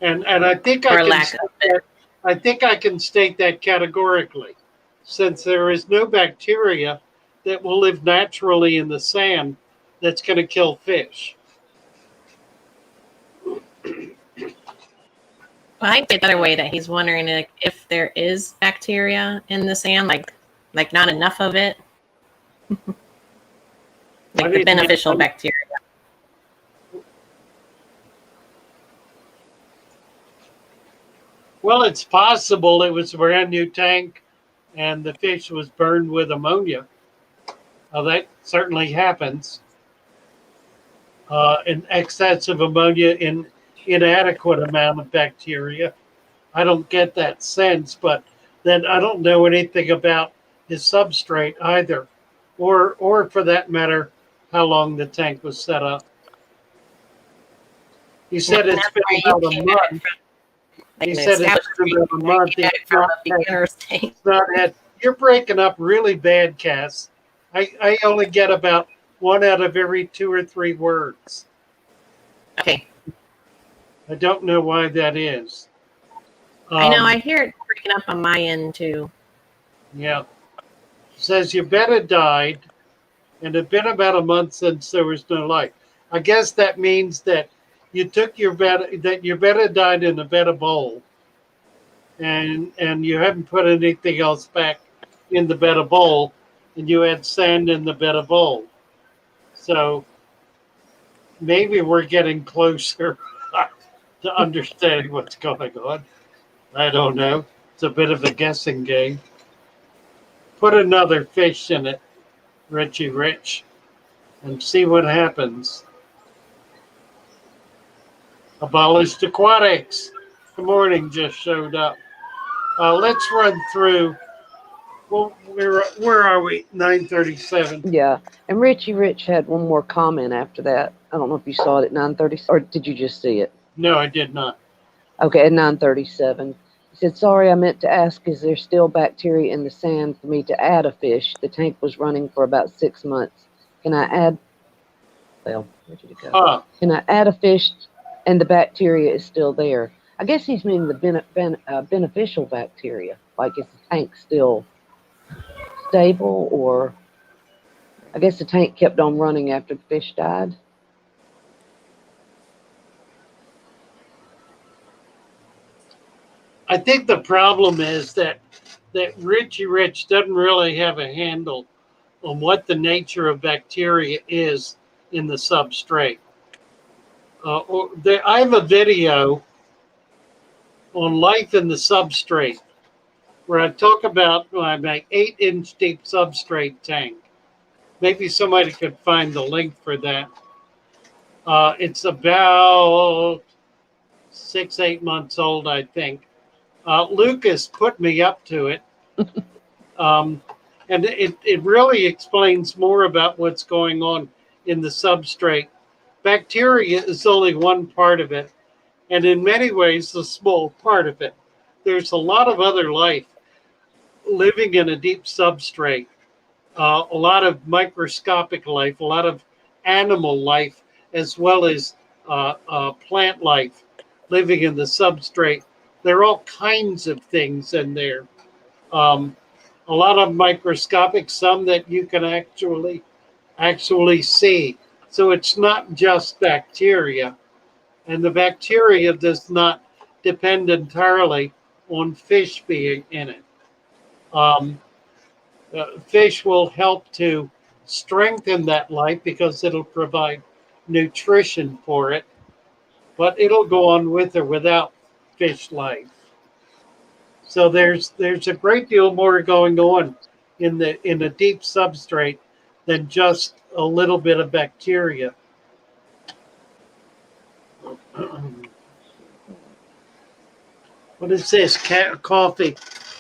And I think I can state that categorically, since there is no bacteria that will live naturally in the sand that's going to kill fish. Well, I get the other way, that he's wondering if there is bacteria in the sand, like not enough of it, like the beneficial bacteria. Well, it's possible it was a brand new tank and the fish was burned with ammonia. That certainly happens. In excess of ammonia in inadequate amount of bacteria. I don't get that sense, but then I don't know anything about his substrate either, or for that matter, how long the tank was set up. He said it's been about a month. He said it's been about a month. It's not had. You're breaking up really bad, Cass. I only get about 1 out of every 2 or 3 words. Okay. I don't know why that is. I know, I hear it breaking up on my end too. Yeah. It says your betta died, and it had been about a month since there was no life. I guess that means that you took your betta died in a betta bowl, and you haven't put anything else back in the betta bowl, and you had sand in the betta bowl. So maybe we're getting closer to understanding what's going on. I don't know. It's a bit of a guessing game. Put another fish in it, Richie Rich, and see what happens. Abolished aquatics. Good morning, just showed up. Let's run through. Well, where are we? 9:37. Yeah, and Richie Rich had one more comment after that. I don't know if you saw it at 9:30, or did you just see it? No, I did not. Okay, at 9:37. He said, sorry, I meant to ask, is there still bacteria in the sand for me to add a fish? The tank was running for about 6 months. Can I add, well, where did it go? Can I add a fish and the bacteria is still there? I guess he's meaning the beneficial bacteria. Like, is the tank still stable, or I guess the tank kept on running after the fish died? I think the problem is that Richie Rich doesn't really have a handle on what the nature of bacteria is in the substrate. I have a video on life in the substrate where I talk about my 8-inch deep substrate tank. Maybe somebody could find the link for that. It's about 6-8 months old, I think. Lucas put me up to it. And it really explains more about what's going on in the substrate. Bacteria is only one part of it, and in many ways, a small part of it. There's a lot of other life living in a deep substrate, a lot of microscopic life, a lot of animal life, as well as plant life living in the substrate. There are all kinds of things in there. Um, a lot of microscopic, some that you can actually see. So it's not just bacteria, and the bacteria does not depend entirely on fish being in it. Um, Fish will help to strengthen that life because it'll provide nutrition for it, but it'll go on with or without fish life. So there's a great deal more going on in a deep substrate than just a little bit of bacteria. What is this? Coffee.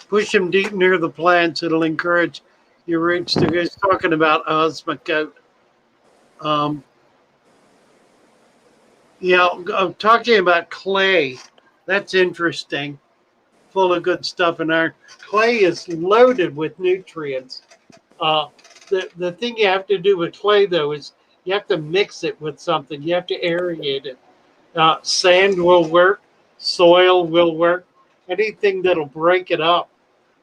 Push them deep near the plants. It'll encourage your roots to go. It's talking about osmocote. Um, yeah, I'm talking about clay. That's interesting. Full of good stuff in there. Clay is loaded with nutrients. Uh, the thing you have to do with clay, though, is you have to mix it with something. You have to aerate it. Sand will work. Soil will work. Anything that'll break it up.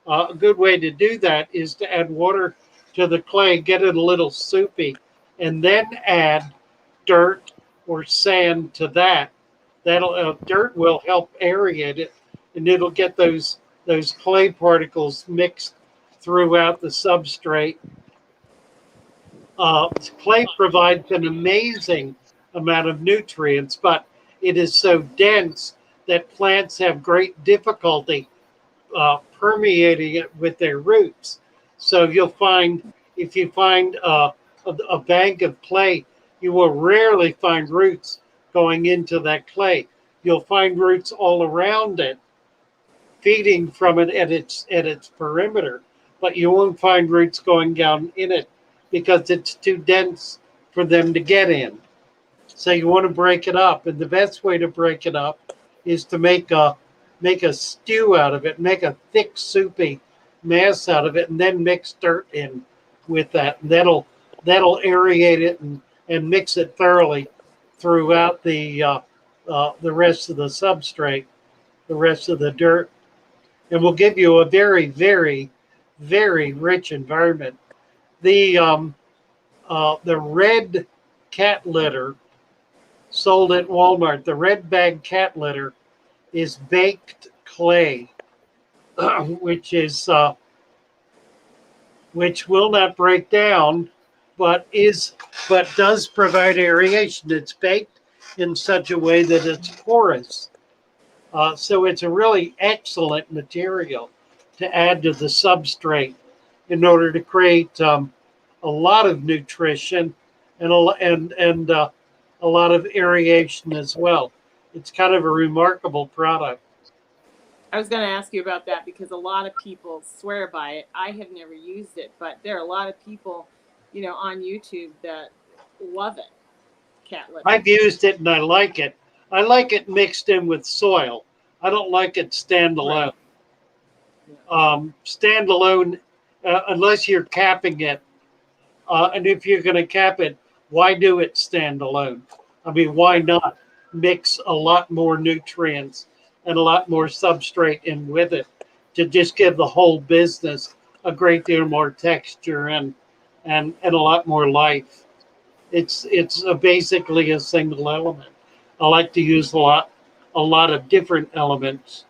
A good way to do that is to add water to the clay, get it a little soupy, and then add dirt or sand to that. That'll dirt will help aerate it, and it'll get those clay particles mixed throughout the substrate. Clay provides an amazing amount of nutrients, but it is so dense that plants have great difficulty permeating it with their roots. So you'll find if you find a bank of clay, you will rarely find roots going into that clay. You'll find roots all around it, feeding from it at its perimeter, but you won't find roots going down in it because it's too dense for them to get in. So you want to break it up, and the best way to break it up is to make a stew out of it, make a thick soupy mass out of it, and then mix dirt in with that. And that'll aerate it and mix it thoroughly throughout the rest of the substrate, the rest of the dirt, and will give you a very, very, very rich environment. The red cat litter sold at Walmart, the red bag cat litter, is baked clay, which will not break down, but does provide aeration. It's baked in such a way that it's porous, so it's a really excellent material to add to the substrate in order to create a lot of nutrition and a lot of aeration as well. It's kind of a remarkable product. I was going to ask you about that because a lot of people swear by it. I have never used it, but there are a lot of people, on YouTube that love it. Cat litter. I've used it and I like it. I like it mixed in with soil. I don't like it standalone. Right. Standalone, unless you're capping it. And if you're going to cap it, why do it standalone? I mean, why not mix a lot more nutrients and a lot more substrate in with it to just give the whole business a great deal more texture and a lot more life. It's basically a single element. I like to use a lot of different elements.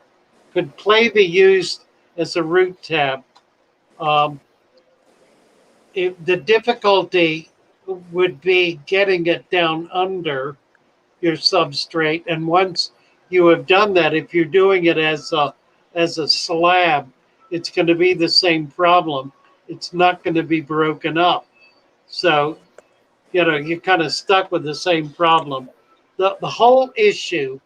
Could clay be used as a root tab? The difficulty would be getting it down under your substrate, and once you have done that, if you're doing it as a slab, it's going to be the same problem. It's not going to be broken up. So, you're kind of stuck with the same problem. The whole issue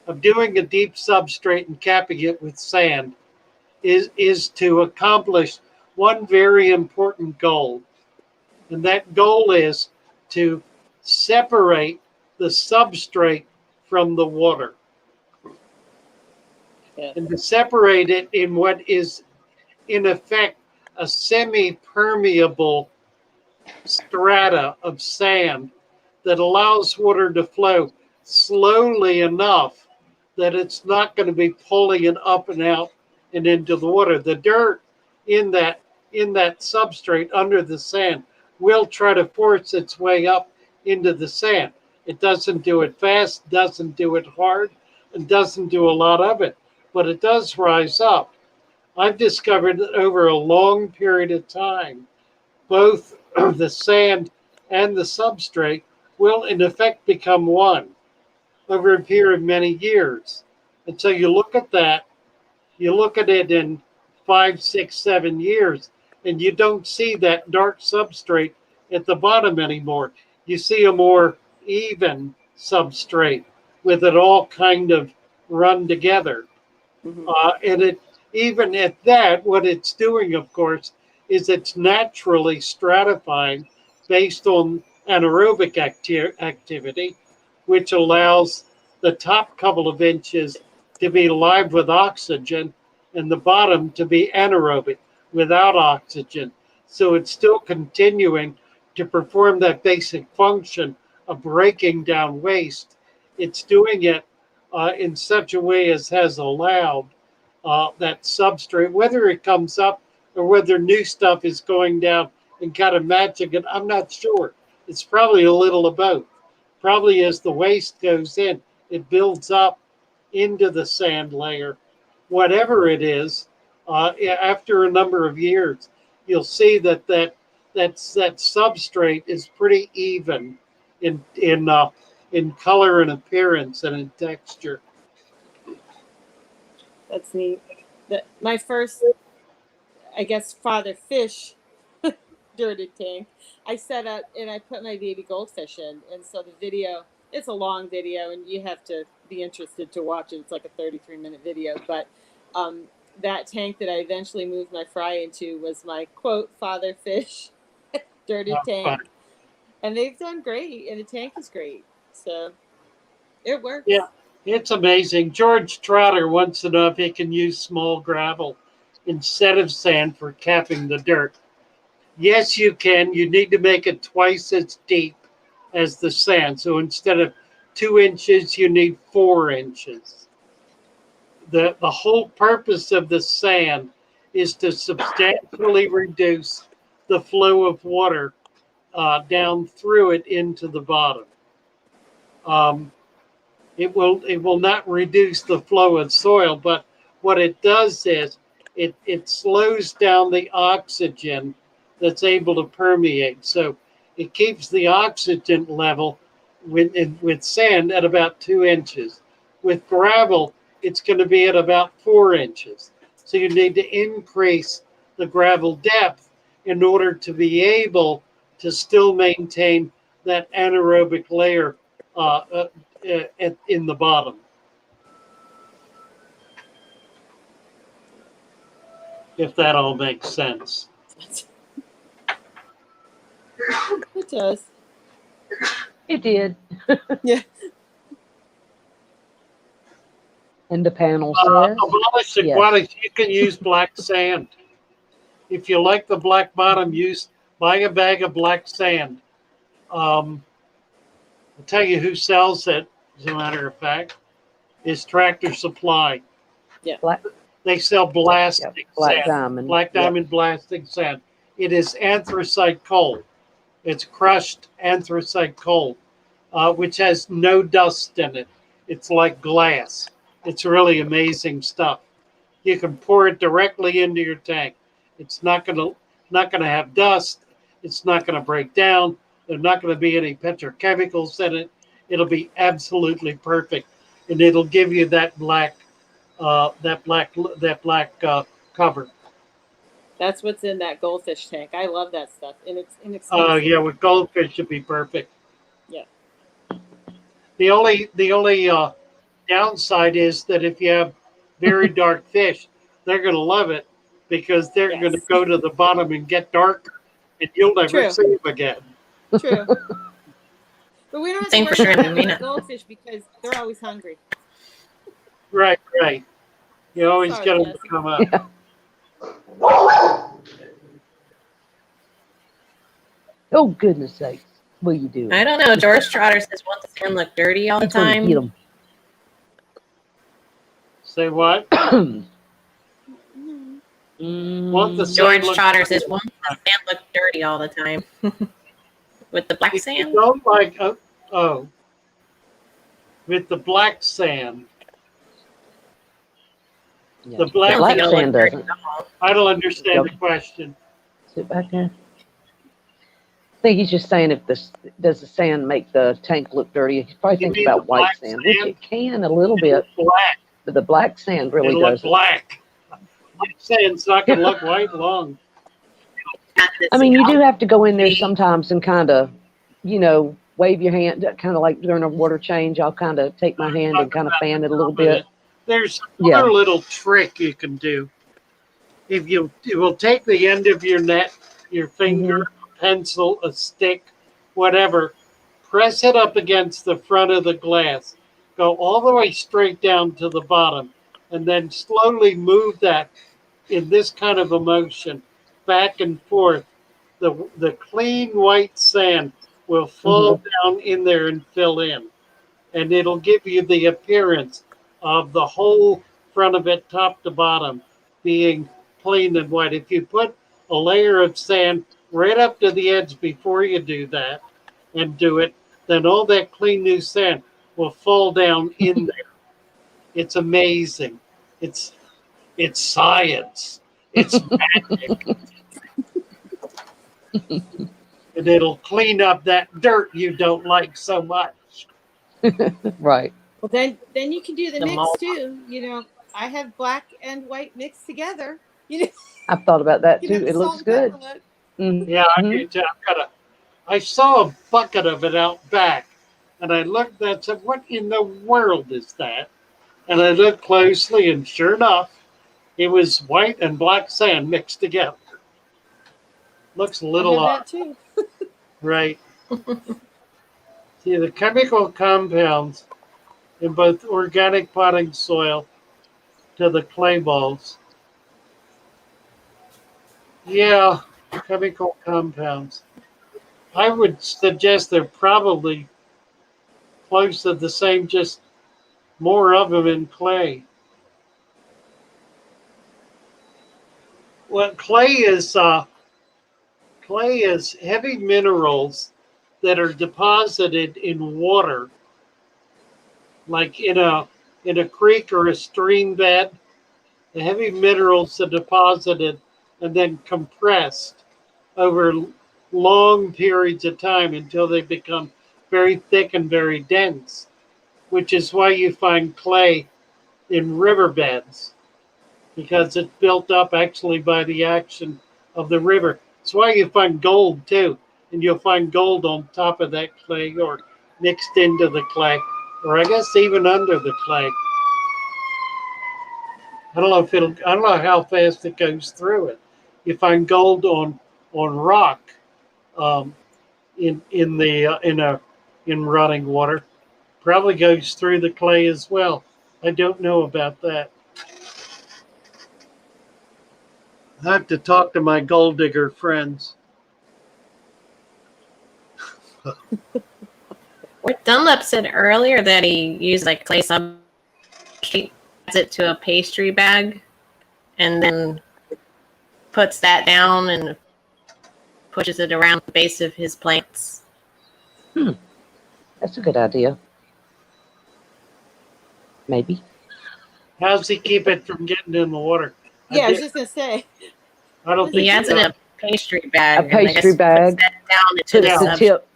of doing a deep substrate and capping it with sand is to accomplish one very important goal. And that goal is to separate the substrate from the water. Yes. And to separate it in what is, in effect, a semi-permeable strata of sand that allows water to flow slowly enough that it's not going to be pulling it up and out and into the water. The dirt in that substrate under the sand will try to force its way up into the sand. It doesn't do it fast, doesn't do it hard, and doesn't do a lot of it, but it does rise up. I've discovered that over a long period of time, both the sand and the substrate will in effect become one over a period of many years. And so you look at that, you look at it in 5, 6, 7 years, and you don't see that dark substrate at the bottom anymore. You see a more even substrate with it all kind of run together. Mhm. And it, even at that, what it's doing, of course, is it's naturally stratifying based on anaerobic activity, which allows the top couple of inches to be live with oxygen and the bottom to be anaerobic without oxygen. So it's still continuing to perform that basic function of breaking down waste. It's doing it in such a way as has allowed that substrate, whether it comes up or whether new stuff is going down and kind of matching it, I'm not sure. It's probably a little of both. Probably as the waste goes in, it builds up into the sand layer. Whatever it is, after a number of years, you'll see that substrate is pretty even in color and appearance and in texture. That's neat. My first, I guess, father fish dirty tank, I set up and I put my baby goldfish in. And so the video, it's a long video and you have to be interested to watch it. It's like a 33-minute video. But that tank that I eventually moved my fry into was my, quote, father fish dirty tank. Fun. And they've done great. And the tank is great. So it works. Yeah, it's amazing. George Trotter wants to know if he can use small gravel instead of sand for capping the dirt. Yes, you can. You need to make it twice as deep as the sand. So instead of 2 inches, you need 4 inches. The whole purpose of the sand is to substantially reduce the flow of water down through it into the bottom. It will not reduce the flow of soil, but what it does is it slows down the oxygen that's able to permeate. So it keeps the oxygen level with sand at about 2 inches. With gravel, it's going to be at about 4 inches. So you need to increase the gravel depth in order to be able to still maintain that anaerobic layer in the bottom. If that all makes sense. It does. It did. Yeah. And the panel says, Abolish aquatics, you can use black sand. If you like the black bottom, buy a bag of black sand. I'll tell you who sells it, as a matter of fact, is Tractor Supply. Yeah. They sell blasting black sand. diamond. Black diamond blasting sand. It is anthracite coal. It's crushed anthracite coal, which has no dust in it. It's like glass. It's really amazing stuff. You can pour it directly into your tank. It's not gonna have dust. It's not gonna break down. There's not gonna be any petrochemicals in it. It'll be absolutely perfect, and it'll give you that black cover. That's what's in that goldfish tank. I love that stuff. And it's inexpensive. Oh yeah, with goldfish should be perfect. Yeah. The only downside is that if you have very dark fish, they're going to love it because they're going to go to the bottom and get darker, and you'll never see them again. True. But we don't have Same to for worry shrimp about and Mina. goldfish because they're always hungry. Right. You always Sorry, get them Jess. to come up. Yeah. Oh, goodness sakes. Will you do it? I don't know. George Trotter says want the sand look dirty all the He's gonna eat time. 'em. Say what? Want the Mm, sand George look Trotter dirty? says want the sand look dirty all the time. With the black If you sand? don't like, with the black sand, yeah. the black, black it'll sand look dirty doesn't. at all. I don't understand Yep. the question. Sit back there. I think he's just saying if this does the sand make the tank look dirty. He's probably You thinking mean about the white black sand, which sand? it can a little It'll bit, look black. but the black sand really It'll look doesn't. black. Black sand's not going to look white long. I mean, you do have to go in there sometimes and kind of, wave your hand, kind of like during a water change. I'll kind of take my hand and kind of fan it a little bit. There's Yeah. another little trick you can do. If you will take the end of your net, your finger, a pencil, a stick, whatever, press it up against the front of the glass. Go all the way straight down to the bottom, and then slowly move that in this kind of a motion back and forth. The clean white sand will fall down in there and fill in, and it'll give you the appearance of the whole front of it, top to bottom, being clean and white. If you put a layer of sand right up to the edge before you do that and do it, then all that clean new sand will fall down in there. It's amazing. It's science. It's magic. And it'll clean up that dirt you don't like so much. Right. Well, then you can do the The mix malt. too. I have black and white mixed together. You know, I've thought about that you too. know, It salt looks and good. pepper look. Mhm. Yeah, I can tell. I saw a bucket of it out back, and I looked and said, "What in the world is that?" And I looked closely, and sure enough, it was white and black sand mixed together. Looks a I little have odd, that too. right? See, the chemical compounds in both organic potting soil to the clay balls. Yeah, chemical compounds. I would suggest they're probably close to the same, just more of them in clay. Well, clay is heavy minerals that are deposited in water, like in a creek or a stream bed. The heavy minerals are deposited and then compressed over long periods of time until they become very thick and very dense, which is why you find clay in riverbeds, because it's built up actually by the action of the river. It's why you find gold too, and you'll find gold on top of that clay or mixed into the clay, or I guess even under the clay. I don't know how fast it goes through it. You find gold on rock, in running water. Probably goes through the clay as well. I don't know about that. I have to talk to my gold digger friends. Dunlap said earlier that he used like clay substrate, adds it to a pastry bag, and then puts that down and pushes it around the base of his plants. That's a good idea. Maybe. How's he keep it from getting in the water? Yeah, I was just gonna say. I don't think He adds it in a pastry bag. A pastry and I guess bag. Puts that down into Puts the the substrate. tip.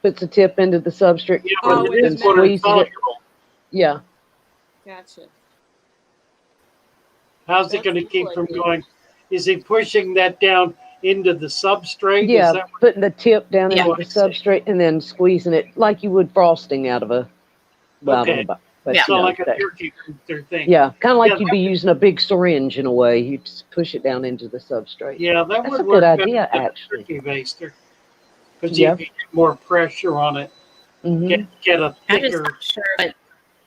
Puts the tip into the substrate. Yeah, Oh, but it and is water squeezes it. soluble. Yeah. Gotcha. How's he That's going to a keep cool from idea. going? Is he pushing that down into the substrate? Is Yeah. that Putting the tip down Yeah. into the substrate and then squeezing it like you would frosting out of a. Well, I don't Okay. know about, but Yeah. so no, like a that- turkey filter thing? yeah, kind of like Yeah, you'd be using a big syringe in a way. You just push it down into the substrate. Yeah, that That's would a work good idea, better than a actually. turkey baster, because Yeah. you can get more pressure on it. Hmm. Get a I'm just thicker. not sure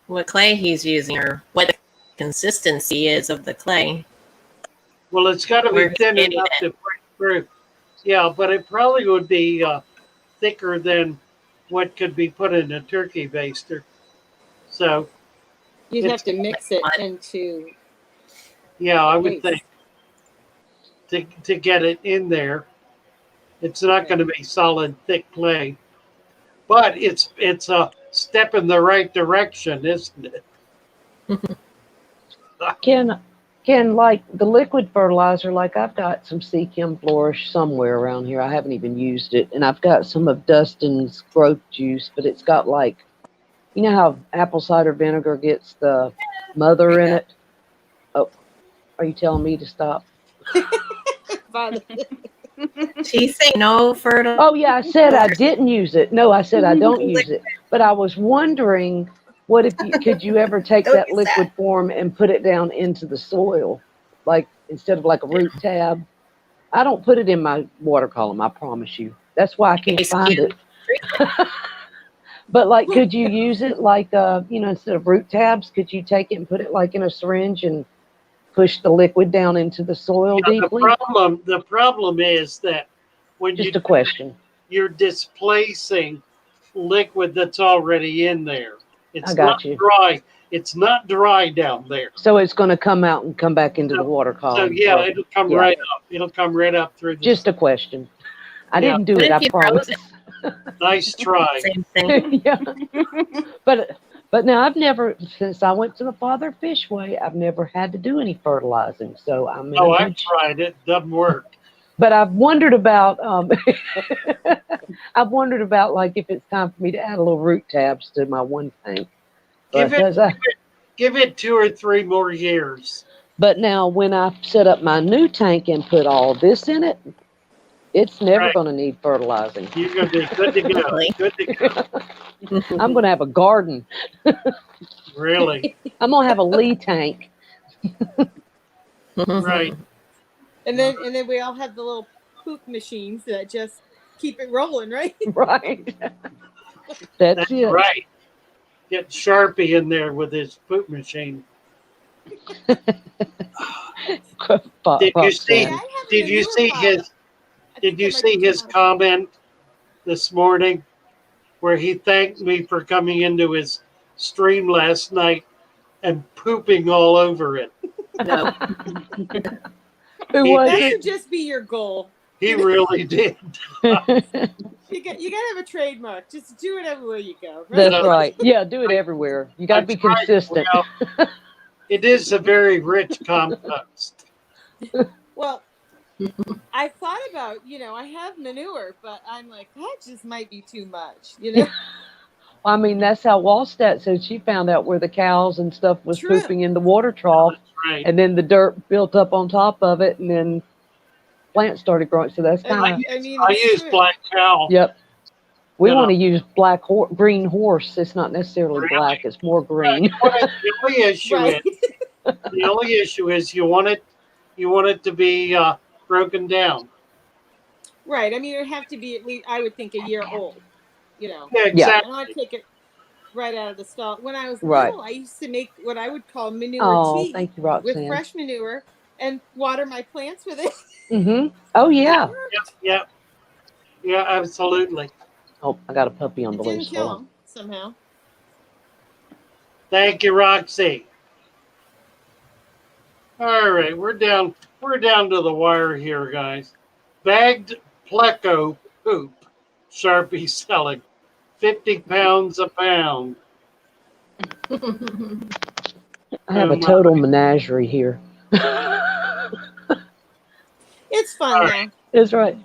what clay he's using or what the consistency is of the clay. Well, it's got to Where be he's thin getting enough it. to break through. Yeah, but it probably would be thicker than what could be put in a turkey baster. So You'd It's- have to mix it into. yeah, I would Paste. think to get it in there, it's not going to be solid thick clay, but it's a step in the right direction, isn't it? Can like the liquid fertilizer, like I've got some Sea Chem Flourish somewhere around here. I haven't even used it, and I've got some of Dustin's growth juice, but it's got like, you know how apple cider vinegar gets the mother in it. Oh, are you telling me to stop? She's saying no fertilizer. Oh yeah, I said I didn't use it. No, I said I don't use it. But I was wondering, what if could you ever take that liquid form and put it down into the soil, like instead of like a root tab? I don't put it in my water column, I promise you. That's why I can't find it. But like, could you use it like, instead of root tabs, could you take it and put it like in a syringe and push the liquid down into the soil deeply? The problem is that when Just a question. you're displacing liquid that's already in there. It's I got not you. dry. It's not dry down there. So it's going to come out and come back into the water So column. yeah, or- it'll come yeah. right up. It'll come right up through the Just a question. I Yeah. didn't do What it, if I you promise. froze nice try. Same thing. Yeah. But now I've never, since I went to the Father Fish Way, I've never had to do any fertilizing. So I'm in Oh, a I've good tried it. Doesn't work. But I've wondered about I've wondered about like if it's time for me to add a little root tabs to my one tank. Give Because give it 2 or 3 more years. but now when I set up my new tank and put all this in it, it's never Right. going to need fertilizing. You're gonna be good to go. Really? Good to go. I'm going to have a garden. Really. I'm going to have a Lee tank. Right. And then we all have the little poop machines that just keep it rolling, right? Right. That's That's it. right. Get Sharpie in there with his poop machine. Did you see? I have a Did you manure see pile. his? I Did think you I might see be his too much. comment this morning, where he thanked me for coming into his stream last night and pooping all over it? No. Who He was That did. should just be your goal. He really did. it? You got to have a trademark. Just do it everywhere you go. Right? That's right. Yeah, do it everywhere. You got to be That's right. consistent. Well, it is a very rich compost. Well, I thought about, I have manure, but I'm like, that just might be too much, I mean, that's how Wallstat said she found out where the cows and stuff was True. pooping in the water trough, Right. and then the dirt built up on top of it, and then plants started growing. So that's And, kind of, I mean, I it's use true. black cow. yep. We You want to know. use green horse. It's not necessarily Really? black; it's more green. The only issue Right. is you want it to be broken down. Right. I mean, it would have to be at least, I would think, a year old, Yeah, Yeah. exactly. And I'd take it right out of the stall. When I was Right. little, I used to make what I would call manure Oh, tea thank you, with Roxanne. fresh manure and water my plants with it. Mm-hmm. Oh yeah. Yeah, absolutely. Oh, I got a puppy on It the didn't loose. kill Hold on. them somehow. Thank you, Roxy. All right, we're down to the wire here, guys. Bagged pleco poop, Sharpie selling 50 pounds a pound. I have a Oh, my. total menagerie here. It's fun All though. right. That's right.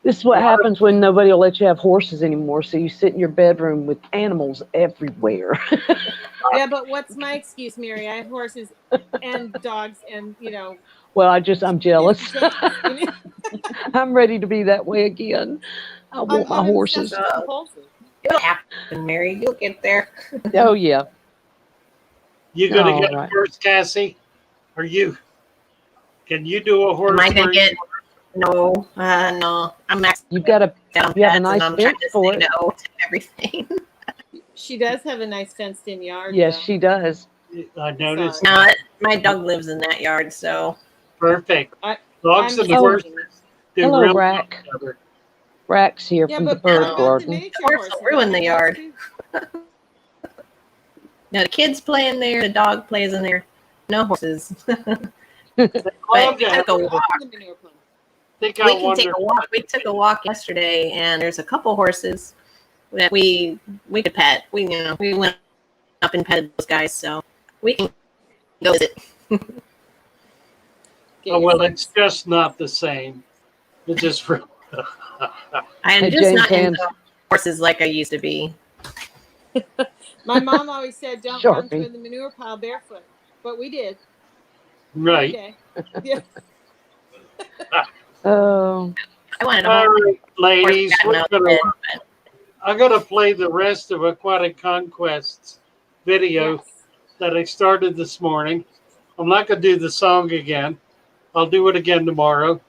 This is what happens when nobody will let you have horses anymore. So you sit in your bedroom with animals everywhere. Yeah, but what's my excuse, Mary? I have horses and dogs and, Well, I'm jealous. I'm I'm ready to be that way again. I want my horses. obsessive compulsive. It'll happen, Mary. You'll get there. Oh yeah. You gonna All get right. a horse, Cassie? Are you? Can you do a horse? Am I gonna for- get? No, no. I'm maxed You've got to. out on You have a pets, nice and I'm trying fence to for say it. no to everything. She does have a nice fenced-in yard. Yes, though. she does. I noticed. Sorry. No, my dog lives in that yard, so Perfect. I- Dogs I'm and just horses kidding. do Hello, real well Rack. together. Rack's here Yeah, from the but bird what about the garden. miniature Horse horses? will ruin Are the they yard. housed too? Now the kids play in there, the dog plays in there. No horses. They But love to I have, took a walk. In the manure pile. think We I can take wonder. a walk. We took a walk yesterday, and there's a couple horses that we could pet. We went up and petted those guys, so we can go visit. Get Oh, your well, sense. it's just not the same. It's just I am Hey, just James not Hands. into horses like I used to be. My mom always said, "Don't Sorry. run through the manure pile barefoot," but we did every right. day. Yeah. Oh, I wanted a All horse right, ladies, that got we're melted, gonna, but I'm gonna play the rest of Aquatic Conquests video Yes. that I started this morning. I'm not gonna do the song again. I'll do it again tomorrow.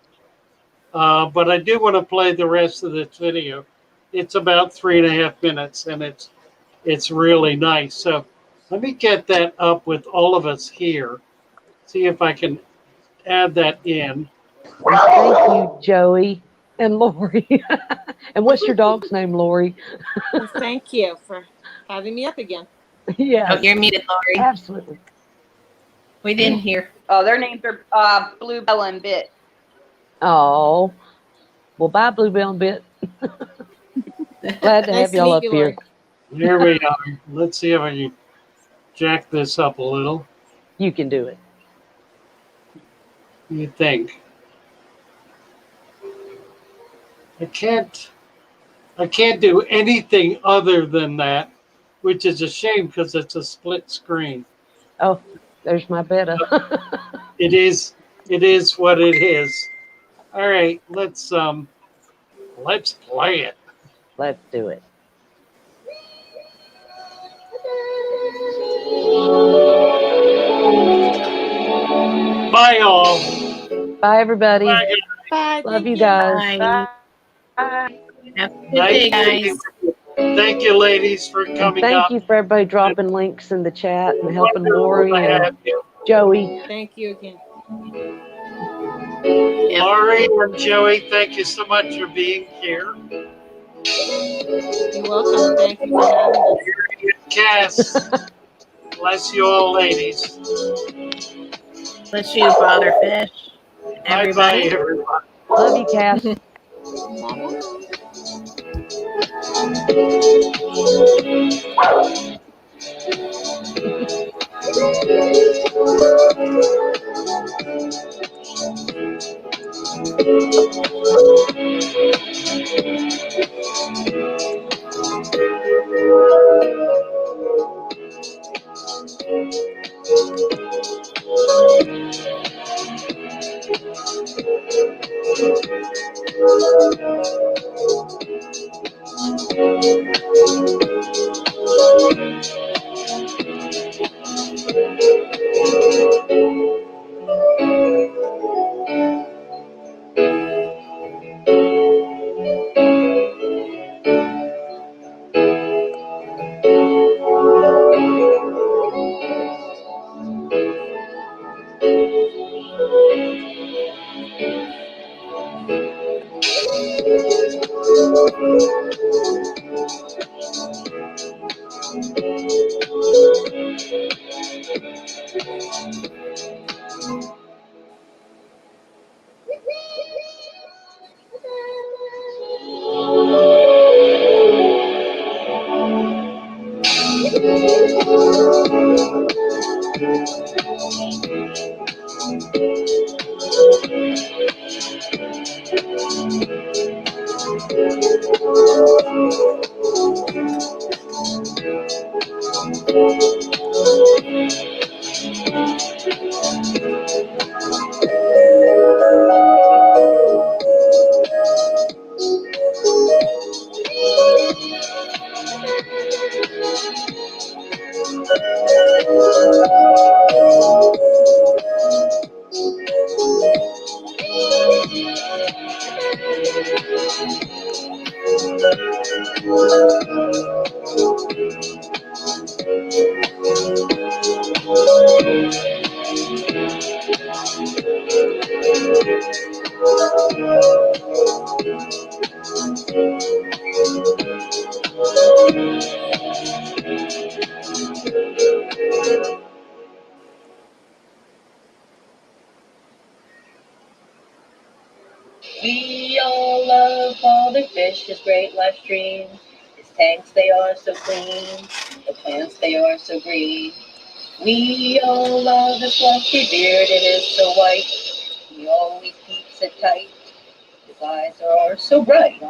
But I do want to play the rest of this video. It's about 3.5 minutes, and it's really nice. So let me get that up with all of us here. See if I can add that in. thank you, Joey and Lori. And what's your dog's name, Lori? Well, thank you for having me up again. oh, Yes, you're muted, Lori. absolutely. We didn't hear. Oh, their names are Bluebell and Bit. Oh, well, bye, Bluebell and Bit. Glad to Nice have to y'all meet up you, here. Lori. Here we are. Let's see if I can jack this up a little. You can do it. You think? I can't do anything other than that, which is a shame because it's a split screen. Oh, there's my betta. It is what it is. All right, let's play it. Let's do it. Bye all. Bye, everybody. Bye. Bye. Love Thank you you. guys. Bye. Bye. Have a good Nice day, guys. meeting you. Thank you, ladies, for And coming thank up. you for everybody dropping links in the chat and helping Wonderful Lori to and have you. Joey. Thank you again. Yep. Laurie and Joey, thank you so much for being here. You're welcome. Thank you for having us. Cass, bless you all, ladies. Bless you, Father Fish. Bye bye, Everybody. everybody. Love you, Cass. Bye-bye. We all love all the fish, his great life stream. His tanks, they are so clean. The plants, they are so green. We all love his fluffy beard, it is so white. He always keeps it tight. His eyes are so bright.